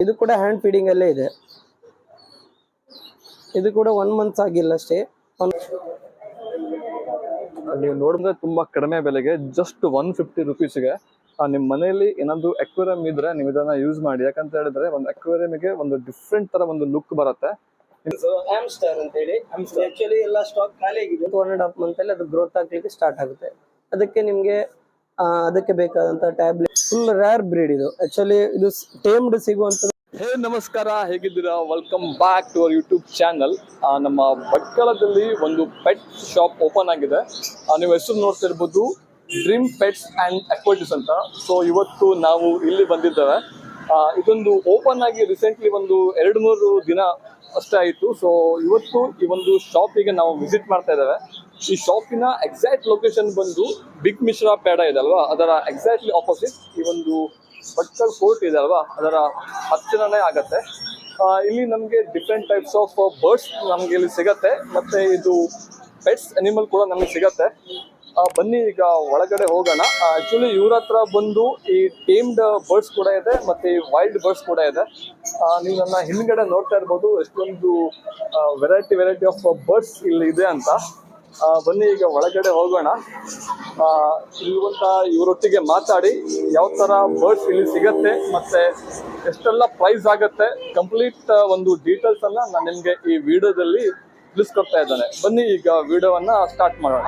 ಇದು ಕೂಡ hand feeding ಅಲ್ಲೇ ಇದೆ. ಇದು ಕೂಡ 1 month ಆಗಿಲ್ಲ ಅಷ್ಟೇ. ನೀವು ನೋಡಿದ್ರೆ ತುಂಬಾ ಕಡಿಮೆ ಬೆಲೆಗೆ ಜಸ್ಟ್ 150 ರುಪೀಸ್ಗೆ ನಿಮ್ಮ ಮನೆಯಲ್ಲಿ ಏನಾದ್ರು ಅಕ್ವೇರಿಯಂ ಇದ್ರೆ ನೀವು ಇದನ್ನ ಯೂಸ್ ಮಾಡಿ. ಯಾಕಂತ ಹೇಳಿದ್ರೆ ಒಂದು ಅಕ್ವೇರಿಯಂಗೆ ಒಂದು ಡಿಫ್ರೆಂಟ್ ತರ ಒಂದು ಲುಕ್ ಬರುತ್ತೆ. ಹ್ಯಾಮ್ಸ್ಟರ್ ಅಂತ ಹೇಳಿ ಆಕ್ಚುಲಿ ಎಲ್ಲ ಸ್ಟಾಕ್ ಖಾಲಿ ಆಗಿದೆ. 1.5 month ಅಲ್ಲಿ ಅದು ಗ್ರೋತ್ ಆಗ್ಲಿಕ್ಕೆ ಸ್ಟಾರ್ಟ್ ಆಗುತ್ತೆ. ಅದಕ್ಕೆ ನಿಮ್ಗೆ ಅದಕ್ಕೆ ಬೇಕಾದಂತ ಟ್ಯಾಬ್ಲೆಟ್ ಫುಲ್ ರೇರ್ ಬ್ರೀಡ್ ಇದು. ಆಕ್ಚುಲಿ ಇದು ಟೇಮ್ಡ್ ಸಿಗುವಂತ. ಹೇ ನಮಸ್ಕಾರ, ಹೇಗಿದ್ದೀರಾ? Welcome back to our YouTube channel. ನಮ್ಮ ಭಟ್ಕಳದಲ್ಲಿ ಒಂದು ಪೆಟ್ ಶಾಪ್ ಓಪನ್ ಆಗಿದೆ. ನೀವು ಹೆಸರು ನೋಡ್ತಿರ್ಬೋದು, ಡ್ರೀಮ್ ಪೆಟ್ಸ್ ಅಂಡ್ ಅಕ್ವಾಟಿಕ್ಸ್ ಅಂತ. ಸೊ ಇವತ್ತು ನಾವು ಇಲ್ಲಿ ಬಂದಿದ್ದೇವೆ. ಇದೊಂದು ಓಪನ್ ಆಗಿ ರೀಸೆಂಟ್ಲಿ ಒಂದು 2-3 ದಿನ ಅಷ್ಟೇ ಆಯಿತು. ಸೊ ಇವತ್ತು ಈ ಒಂದು ಶಾಪಿಗೆ ನಾವು ವಿಸಿಟ್ ಮಾಡ್ತಾ ಇದ್ದೇವೆ. ಈ ಶಾಪಿನ ಎಕ್ಸಾಕ್ಟ್ ಲೊಕೇಶನ್ ಬಂದು ಬಿಗ್ ಮಿಶ್ರಾ ಪೇಡ ಇದೆ ಅಲ್ವಾ, ಅದರ ಎಕ್ಸಾಕ್ಟ್ಲಿ ಆಪೋಸಿಟ್ ಈ ಒಂದು ಭಟ್ಕಲ್ ಫೋರ್ಟ್ ಇದೆ ಅಲ್ವಾ, ಅದರ ಹತ್ತಿರನೇ ಆಗತ್ತೆ. ಇಲ್ಲಿ ನಮಗೆ ಡಿಫ್ರೆಂಟ್ ಟೈಪ್ಸ್ ಆಫ್ ಬರ್ಡ್ಸ್ ನಮಗೆ ಇಲ್ಲಿ ಸಿಗತ್ತೆ, ಮತ್ತೆ ಇದು ಪೆಟ್ಸ್ ಅನಿಮಲ್ ಕೂಡ ನಮಗೆ ಸಿಗತ್ತೆ. ಬನ್ನಿ ಈಗ ಒಳಗಡೆ ಹೋಗೋಣ. ಆಕ್ಚುಲಿ ಇವ್ರ ಹತ್ರ ಬಂದು ಈ ಟೇಮ್ಡ್ ಬರ್ಡ್ಸ್ ಕೂಡ ಇದೆ, ಮತ್ತೆ ಈ ವೈಲ್ಡ್ ಬರ್ಡ್ಸ್ ಕೂಡ ಇದೆ. ನೀವು ನನ್ನ ಹಿಂದ್ಗಡೆ ನೋಡ್ತಾ ಇರ್ಬೋದು ಎಷ್ಟೊಂದು ವೆರೈಟಿ ಆಫ್ ಬರ್ಡ್ಸ್ ಇಲ್ಲಿ ಇದೆ ಅಂತ. ಬನ್ನಿ ಈಗ ಒಳಗಡೆ ಹೋಗೋಣ. ಇರುವಂತ ಇವರೊಟ್ಟಿಗೆ ಮಾತಾಡಿ ಯಾವ ತರ ಬರ್ಡ್ಸ್ ಇಲ್ಲಿ ಸಿಗತ್ತೆ ಮತ್ತೆ ಎಷ್ಟೆಲ್ಲ ಪ್ರೈಸ್ ಆಗತ್ತೆ, ಕಂಪ್ಲೀಟ್ ಒಂದು ಡೀಟೇಲ್ಸ್ ಅನ್ನ ನಾನು ನಿಮ್ಗೆ ಈ ವಿಡಿಯೋದಲ್ಲಿ ತಿಳಿಸ್ಕೊಡ್ತಾ ಇದ್ದಾನೆ. ಬನ್ನಿ ಈಗ ವಿಡಿಯೋವನ್ನ ಸ್ಟಾರ್ಟ್ ಮಾಡೋಣ.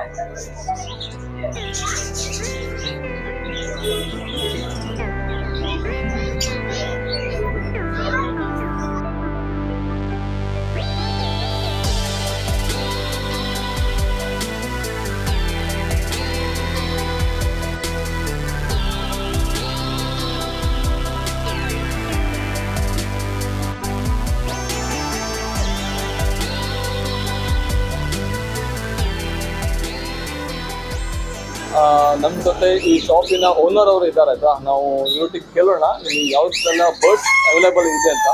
ನಮ್ಮ ಜೊತೆ ಈ ಶಾಪಿನ ಓನರ್ ಅವರು ಇದ್ದಾರೆ ಆಯ್ತಾ. ನಾವು ಇವ್ರಿಗೆ ಕೇಳೋಣ ಯಾವ್ದೆಲ್ಲ ಬರ್ಡ್ಸ್ ಅವೈಲೇಬಲ್ ಇದೆ ಅಂತ.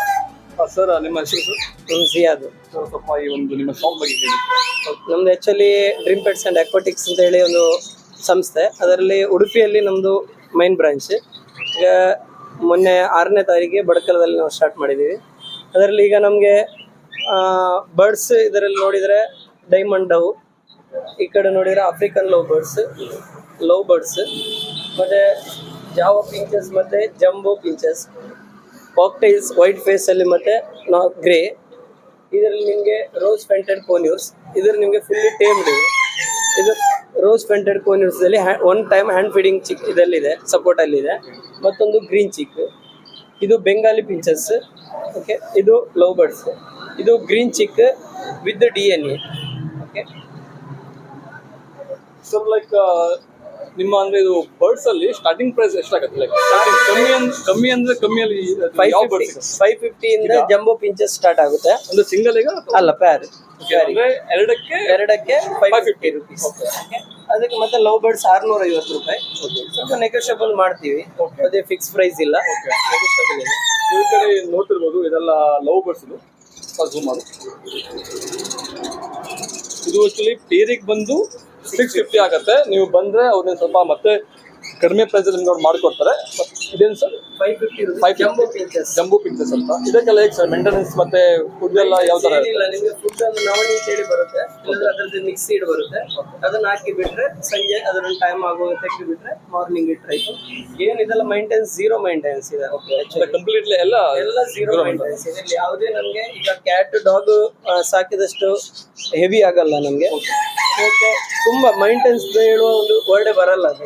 ಸರ್, ನಿಮ್ಮ ಹೆಸರು? ಸಿಯಾದ್. ಸ್ವಲ್ಪ ಈ ಒಂದು ನಿಮ್ಮ ಶಾಪ್ ಬಗ್ಗೆ ಹೇಳಿ. ನಮ್ದು actually dream pets and aquatics ಅಂತ ಹೇಳಿ ಒಂದು ಸಂಸ್ಥೆ. ಅದರಲ್ಲಿ ಉಡುಪಿಯಲ್ಲಿ ನಮ್ದು ಮೈನ್ ಬ್ರಾಂಚ್. ಈಗ ಮೊನ್ನೆ 6ನೇ ತಾರೀಕಿಗೆ ಭಟ್ಕಳದಲ್ಲಿ ನಾವು ಸ್ಟಾರ್ಟ್ ಮಾಡಿದ್ದೀವಿ. ಅದರಲ್ಲಿ ಈಗ ನಮಗೆ ಬರ್ಡ್ಸ್ ಇದರಲ್ಲಿ ನೋಡಿದರೆ ಡೈಮಂಡ್ ಡವ್, ಈ ಕಡೆ ನೋಡಿದರೆ ಆಫ್ರಿಕನ್ ಲವ್ ಬರ್ಡ್ಸ್, ಮತ್ತೆ ಜಾವಾ ಪಿಂಚಸ್ ಮತ್ತೆ ಜಂಬೋ ಪಿಂಚಸ್, ಕಾಕ್ಟೈಲ್ಸ್ ವೈಟ್ ಫೇಸ್ ಅಲ್ಲಿ ಮತ್ತೆ ಗ್ರೇ. ಇದರಲ್ಲಿ ನಿಮಗೆ ರೋಸ್ ಪೆಂಟೆಡ್ ಕೋನ್ಯೂರ್ಸ್, ಇದರಲ್ಲಿ ನಿಮಗೆ ಫುಲ್ಲಿ ಟೇಮ್ಡ್ ಇದೆ. ಇದು ರೋಸ್ ಪೆಂಟೆಡ್ ಕೋನ್ಯೂರ್ಸ್ ಅಲ್ಲಿ 1 time ಹ್ಯಾಂಡ್ ಫೀಡಿಂಗ್ ಚಿಕ್ ಇದರಲ್ಲಿದೆ, ಸಪೋರ್ಟ್ ಅಲ್ಲಿ ಇದೆ. ಮತ್ತೊಂದು ಗ್ರೀನ್ ಚಿಕ್, ಇದು ಬೆಂಗಾಲಿ ಪಿಂಚಸ್. ಓಕೆ, ಇದು ಲವ್ ಬರ್ಡ್ಸ್, ಇದು green cheek with DNA. Okay, so like ನಿಮ್ಮ ಅಂದ್ರೆ ಇದು ಬರ್ಡ್ಸ್ ಅಲ್ಲಿ ಸ್ಟಾರ್ಟಿಂಗ್ ಪ್ರೈಸ್ ಎಷ್ಟಾಗುತ್ತೆ? ಲೈಕ್ ಕಮ್ಮಿಯಲ್ಲಿ 550 ಇಂದ ಜಂಬೋ ಪಿಂಚಸ್ ಸ್ಟಾರ್ಟ್ ಆಗುತ್ತೆ. ಒಂದು ಸಿಂಗಲ್ ಈಗ ಅಲ್ಲ, ಪ್ಯಾರ್ ಅಂದ್ರೆ ಎರಡಕ್ಕೆ 550 ರುಪೀಸ್. ಅದಕ್ಕೆ ಮತ್ತೆ ಲವ್ ಬರ್ಡ್ಸ್ 650 ರೂಪಾಯಿ. ಸ್ವಲ್ಪ ನೆಗೋಷಿಯಬಲ್ ಮಾಡ್ತೀವಿ, ಅದೇ ಫಿಕ್ಸ್ ಪ್ರೈಸ್ ಇಲ್ಲ, ನೆಗೋಷಿಯಬಲ್ ಇದೆ. ಈ ಕಡೆ ನೋಡ್ತಿರ್ಬೋದು, ಇದೆಲ್ಲ ಲವ್ ಬರ್ಡ್ಸ್. ಇದು ಝೂಮ್ ಮಾಡು. ಇದು ಆಕ್ಚುಲಿ ಪೇರಿಗೆ ಬಂದು 650 ಆಗತ್ತೆ. ನೀವು ಬಂದ್ರೆ ಅವ್ರನ್ನ ಸ್ವಲ್ಪ ಮತ್ತೆ ಕಡಿಮೆ ಪ್ರೈಸ್ ನಿಮ್ಗೆ ಅವ್ರು ಮಾಡ್ಕೊಡ್ತಾರೆ. ಇದೇನು ಸರ್? 550 ಜಂಬೋ ಪಿಂಚಸ್ ಅಂತ. ಇದಕ್ಕೆಲ್ಲ ಹೇಗೆ ಸರ್ ಮೇಂಟೆನೆನ್ಸ್ ಮತ್ತೆ ಫುಡ್ ಎಲ್ಲ ಯಾವ ತರ? ಇಲ್ಲ, ನಿಮಗೆ ಫುಡ್ ಅನ್ನು ನವಣಿ ಹೇಳಿ ಬರುತ್ತೆ, ಅದ್ರದ್ದು ಮಿಕ್ಸ್ ಸೀಡ್ ಬರುತ್ತೆ. ಅದನ್ನ ಹಾಕಿ ಬಿಟ್ರೆ ಸಂಜೆ ಅದನ್ನ ಟೈಮ್ ಆಗೋ ತೆಗೆದು ಬಿಟ್ರೆ ಮಾರ್ನಿಂಗ್ ಇಟ್ರಾಯ್ತು. ಏನು ಇದೆಲ್ಲ ಮೇಂಟೆನೆನ್ಸ್, ಝೀರೋ ಮೇಂಟೆನೆನ್ಸ್ ಇದೆ. ಕಂಪ್ಲೀಟ್ಲಿ ಎಲ್ಲ ಝೀರೋ ಮೇಂಟೆನೆನ್ಸ್ ಇದೆ. ಯಾವುದೇ ನಮಗೆ ಈಗ ಕ್ಯಾಟ್ ಡಾಗ್ ಸಾಕಿದಷ್ಟು ಹೆವಿ ಆಗಲ್ಲ ನಮಗೆ. ತುಂಬಾ ಮೇಂಟೆನೆನ್ಸ್ ಹೇಳುವ ಒಂದು ವರ್ಡೇ ಬರಲ್ಲ ಅದು.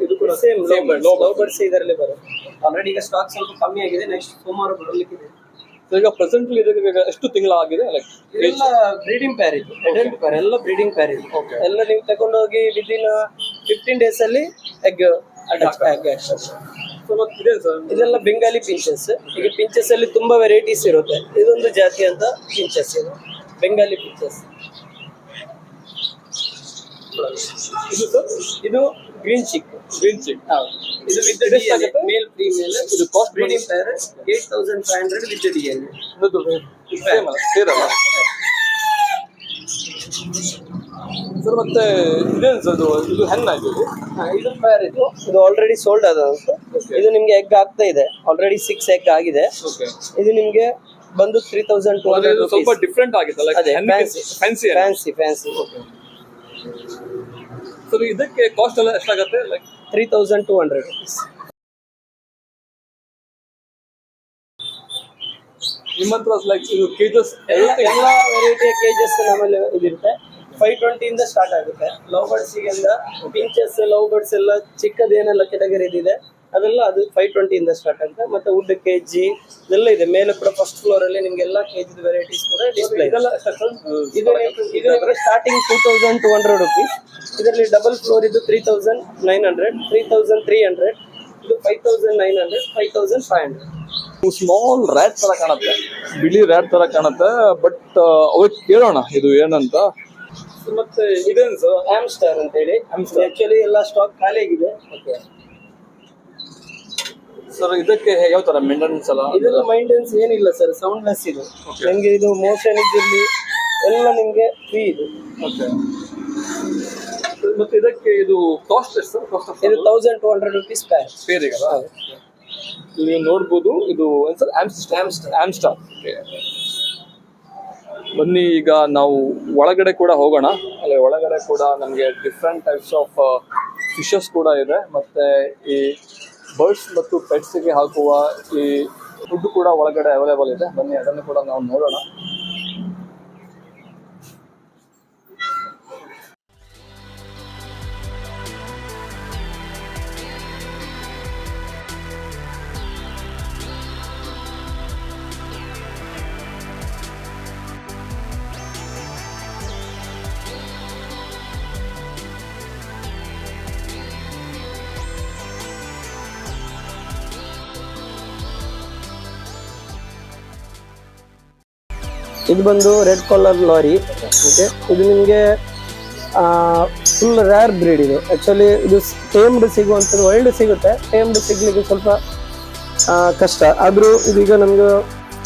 ಇದು ಕೂಡ ಸೇಮ್ ಲವ್ ಬರ್ಡ್ಸ್ ಇದರಲ್ಲಿ ಬರುತ್ತೆ. ಆಲ್ರೆಡಿ ಈಗ ಸ್ಟಾಕ್ ಸ್ವಲ್ಪ ಕಮ್ಮಿ ಆಗಿದೆ, ನೆಕ್ಸ್ಟ್ ಸೋಮವಾರ ಬರಲಿಕ್ಕಿದೆ. ಈಗ ಪ್ರೆಸೆಂಟ್ಲಿ ಇದಕ್ಕೆ ಎಷ್ಟು ತಿಂಗಳ ಆಗಿದೆ? ಎಲ್ಲ ಬ್ರೀಡಿಂಗ್ ಪ್ಯಾರ್ ಇದು, ಅಡಲ್ಟ್ ಪ್ಯಾರ್ ಎಲ್ಲ ಬ್ರೀಡಿಂಗ್ ಪ್ಯಾರ್ ಇದು. ಎಲ್ಲ ನೀವು ತಗೊಂಡೋಗಿ ವಿದಿನ್ 15 days ಅಲ್ಲಿ ಎಗ್ ಇದೆಲ್ಲ ಬೆಂಗಾಲಿ ಪಿಂಚಸ್. ಈಗ ಪಿಂಚಸ್ ಅಲ್ಲಿ ತುಂಬಾ ವೆರೈಟೀಸ್ ಇರುತ್ತೆ. ಇದೊಂದು ಜಾತಿ ಅಂತ ಪಿಂಚಸ್, ಇದು ಬೆಂಗಾಲಿ ಪಿಂಚಸ್. ಇದು ಗ್ರೀನ್ ಚಿಕ್. ಇದು ವಿತ್ DNA, ಮೇಲ್ ಫೀಮೇಲ್. ಇದು cost breeding pair 8500 with DNA. Sir ಮತ್ತೆ ಇದೇನು ಸರ್ ಇದು ಹೆಣ್ಣಾಯ್ತು ಇದು ಪೇರ್ ಇದು ಆಲ್ರೆಡಿ ಸೋಲ್ಡ್ ಆದಂತ. ಇದು ನಿಮ್ಗೆ ಎಗ್ ಆಗ್ತಾ ಇದೆ, ಆಲ್ರೆಡಿ 6 ಎಗ್ ಆಗಿದೆ. ಇದು ನಿಮ್ಗೆ ಬಂದು 3200 ಸ್ವಲ್ಪ ಡಿಫ್ರೆಂಟ್ ಆಗಿದೆ. ಫ್ಯಾನ್ಸಿ ಸರ್ ಇದಕ್ಕೆ ಕಾಸ್ಟ್ ಎಲ್ಲ ಎಷ್ಟಾಗುತ್ತೆ? Like 3200 rupees. ನಿಮ್ಮ ಹತ್ರ ಲೈಕ್ ಇದು ಕೇಜಸ್ ಎಲ್ಲ ವೆರೈಟಿಯ ಕೇಜಸ್ ನಮ್ಮಲ್ಲಿ ಇದಿರುತ್ತೆ. 520 ಇಂದ ಸ್ಟಾರ್ಟ್ ಆಗುತ್ತೆ. ಲವ್ ಬರ್ಡ್ಸ್ ಗೆಲ್ಲ ಪಿಂಚಸ್, ಲವ್ ಬರ್ಡ್ಸ್ ಎಲ್ಲ ಚಿಕ್ಕದೇನೆಲ್ಲ ಕೆಟಗರಿ ಇದೆ ಅದೆಲ್ಲ ಅದು 520 ಇಂದ ಸ್ಟಾರ್ಟ್ ಆಗುತ್ತೆ. ಮತ್ತೆ ವುಡ್ ಕೆಜಿ ಇದೆಲ್ಲ ಇದೆ. ಮೇಲೆ ಕೂಡ ಫಸ್ಟ್ ಫ್ಲೋರ್ ಅಲ್ಲಿ ನಿಮ್ಗೆ ಎಲ್ಲ ಕೆಜಿ ವೆರೈಟೀಸ್ ಕೂಡ ಡಿಸ್ಪ್ಲೇ ಇದೆ. ಇದು ಸ್ಟಾರ್ಟಿಂಗ್ 2200 rupees. ಇದರಲ್ಲಿ ಡಬಲ್ ಫ್ಲೋರ್ ಇದು 3900, 3300, ಇದು 5900, 5500. ಸ್ಮಾಲ್ ರ್ಯಾಟ್ ತರ ಕಾಣುತ್ತೆ, ಬಿಳಿ ರ್ಯಾಟ್ ತರ ಕಾಣುತ್ತೆ. ಬಟ್ ಅವ್ರಿಗೆ ಕೇಳೋಣ ಇದು ಏನಂತ. ಮತ್ತೆ ಇದೇನು ಸರ್? ಹ್ಯಾಮ್ಸ್ಟರ್ ಅಂತ ಹೇಳಿ. ಆಕ್ಚುಲಿ ಎಲ್ಲ ಸ್ಟಾಕ್ ಖಾಲಿ ಆಗಿದೆ. ಸರ್ ಇದಕ್ಕೆ ಯಾವ ತರ ಮೇಂಟೆನೆನ್ಸ್ ಎಲ್ಲ? ಇದೆಲ್ಲ ಮೈಂಟೆನೆನ್ಸ್ ಏನಿಲ್ಲ ಸರ್, ಸೌಂಡ್ಲೆಸ್ ಇದು. ನಿಮ್ಗೆ ಇದು ಮೋಷನ್ ಇದ್ದಿರಲಿ ಎಲ್ಲ ನಿಮ್ಗೆ ಫ್ರೀ ಇದು. ಮತ್ತೆ ಇದಕ್ಕೆ ಇದು ಕಾಸ್ಟ್ ಎಷ್ಟು ಸರ್? ಇದು 1200 rupees ಪೇರಿಗೆ. ನೀವು ನೋಡ್ಬೋದು ಇದು ಆಮ್ಸ್ಟರ್. ಬನ್ನಿ ಈಗ ನಾವು ಒಳಗಡೆ ಕೂಡ ಹೋಗೋಣ. ಅಲ್ಲಿ ಒಳಗಡೆ ಕೂಡ ನಮಗೆ ಡಿಫ್ರೆಂಟ್ ಟೈಪ್ಸ್ ಆಫ್ ಫಿಶಸ್ ಕೂಡ ಇದೆ. ಮತ್ತೆ ಈ ಬರ್ಡ್ಸ್ ಮತ್ತು ಪೆಟ್ಸ್ಗೆ ಹಾಕುವ ಈ ಫುಡ್ ಕೂಡ ಒಳಗಡೆ ಅವೈಲೇಬಲ್ ಇದೆ. ಬನ್ನಿ ಅದನ್ನು ಕೂಡ ನಾವು ನೋಡೋಣ. ಇದು ಬಂದು ರೆಡ್ ಕಾಲರ್ ಲಾರಿ. ಓಕೆ, ಇದು ನಿಮಗೆ ಫುಲ್ ರೇರ್ ಬ್ರೀಡ್. ಇದು ಆ್ಯಕ್ಚುಲಿ ಇದು ಟೇಮ್ಡ್ ಸಿಗುವಂಥದ್ದು, ವೈಲ್ಡ್ ಸಿಗುತ್ತೆ. ಟೇಮ್ಡ್ ಸಿಗ್ಲಿಕ್ಕೆ ಸ್ವಲ್ಪ ಕಷ್ಟ. ಆದರೂ ಇದೀಗ ನಮ್ಗೆ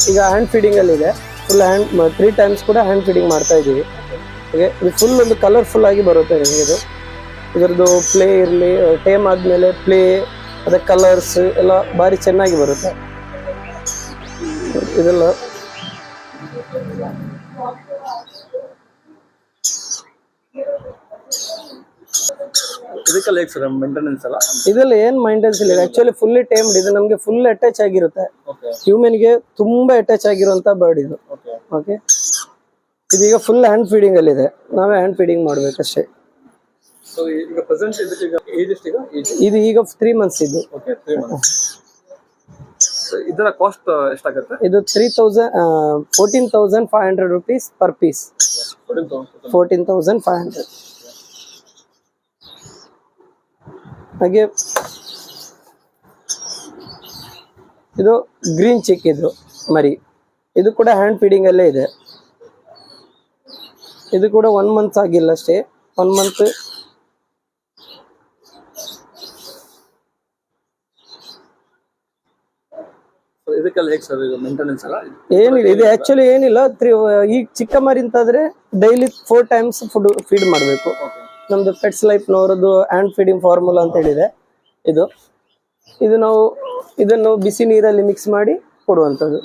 ಈಗ ಹ್ಯಾಂಡ್ ಫೀಡಿಂಗಲ್ಲಿದೆ. ಫುಲ್ ಹ್ಯಾಂಡ್ 3 times ಕೂಡ ಹ್ಯಾಂಡ್ ಫೀಡಿಂಗ್ ಮಾಡ್ತಾ ಇದ್ದೀವಿ. ಓಕೆ, ಇದು ಫುಲ್ ಒಂದು ಕಲರ್ಫುಲ್ ಆಗಿ ಬರುತ್ತೆ ನಿಮಗೆ. ಇದು ಇದರದ್ದು ಪ್ಲೇ ಇರಲಿ, ಟೇಮ್ ಆದಮೇಲೆ ಪ್ಲೇ, ಅದಕ್ಕೆ ಕಲರ್ಸ್ ಎಲ್ಲ ಭಾರಿ ಚೆನ್ನಾಗಿ ಬರುತ್ತೆ. ಇದೆಲ್ಲ ಇದಕ್ಕೆಲ್ಲ ಹೇಗೆ ಸರ್ ಮೇಂಟೆನೆನ್ಸ್ ಎಲ್ಲ? ಇದೆಲ್ಲ ಏನ್ ಮೈಂಟೆನೆನ್ಸ್ ಇಲ್ಲ. Actually fully tamed. ಇದು ನಮಗೆ ಫುಲ್ ಅಟ್ಯಾಚ್ ಆಗಿರುತ್ತೆ. ಹ್ಯೂಮನ್ಗೆ ತುಂಬಾ ಅಟ್ಯಾಚ್ ಆಗಿರುವಂತ ಬರ್ಡ್ ಇದು. ಓಕೆ, ಇದೀಗ ಫುಲ್ ಹ್ಯಾಂಡ್ ಫೀಡಿಂಗ್ ಅಲ್ಲಿ ಇದೆ. ನಾವೇ ಹ್ಯಾಂಡ್ ಫೀಡಿಂಗ್ ಮಾಡ್ಬೇಕಷ್ಟೇ. ಇದು ಈಗ 3 months ಇದು. ಇದರ ಕಾಸ್ಟ್ ಎಷ್ಟಾಗುತ್ತೆ? ಇದು 14,500 rupees per piece. 14,500. ಹಾಗೆ ಇದು ಗ್ರೀನ್ ಚಿಕ್, ಇದು ಮರಿ. ಇದು ಕೂಡ ಹ್ಯಾಂಡ್ ಫೀಡಿಂಗ್ ಅಲ್ಲೇ ಇದೆ. ಇದು ಕೂಡ 1 month ಆಗಿಲ್ಲ ಅಷ್ಟೇ. 1 month. ಇದಕ್ಕೆಲ್ಲ ಹೇಗೆ ಸರ್ ಇದು ಮೇಂಟೆನೆನ್ಸ್ ಎಲ್ಲ? ಏನಿಲ್ಲ, ಇದು ಆಕ್ಚುಲಿ ಏನಿಲ್ಲ. ಈಗ ಚಿಕ್ಕ ಮರಿ ಅಂತಾದ್ರೆ ಡೈಲಿ 4 times ಫೀಡ್ ಮಾಡಬೇಕು. ನಮ್ದು ಪೆಟ್ಸ್ ಲೈಫ್ ನವರದ್ದು ಹ್ಯಾಂಡ್ ಫೀಡಿಂಗ್ ಫಾರ್ಮುಲಾ ಅಂತ ಹೇಳಿದೆ. ಇದು ನಾವು ಇದನ್ನು ಬಿಸಿ ನೀರಲ್ಲಿ ಮಿಕ್ಸ್ ಮಾಡಿ ಕೊಡುವಂಥದ್ದು.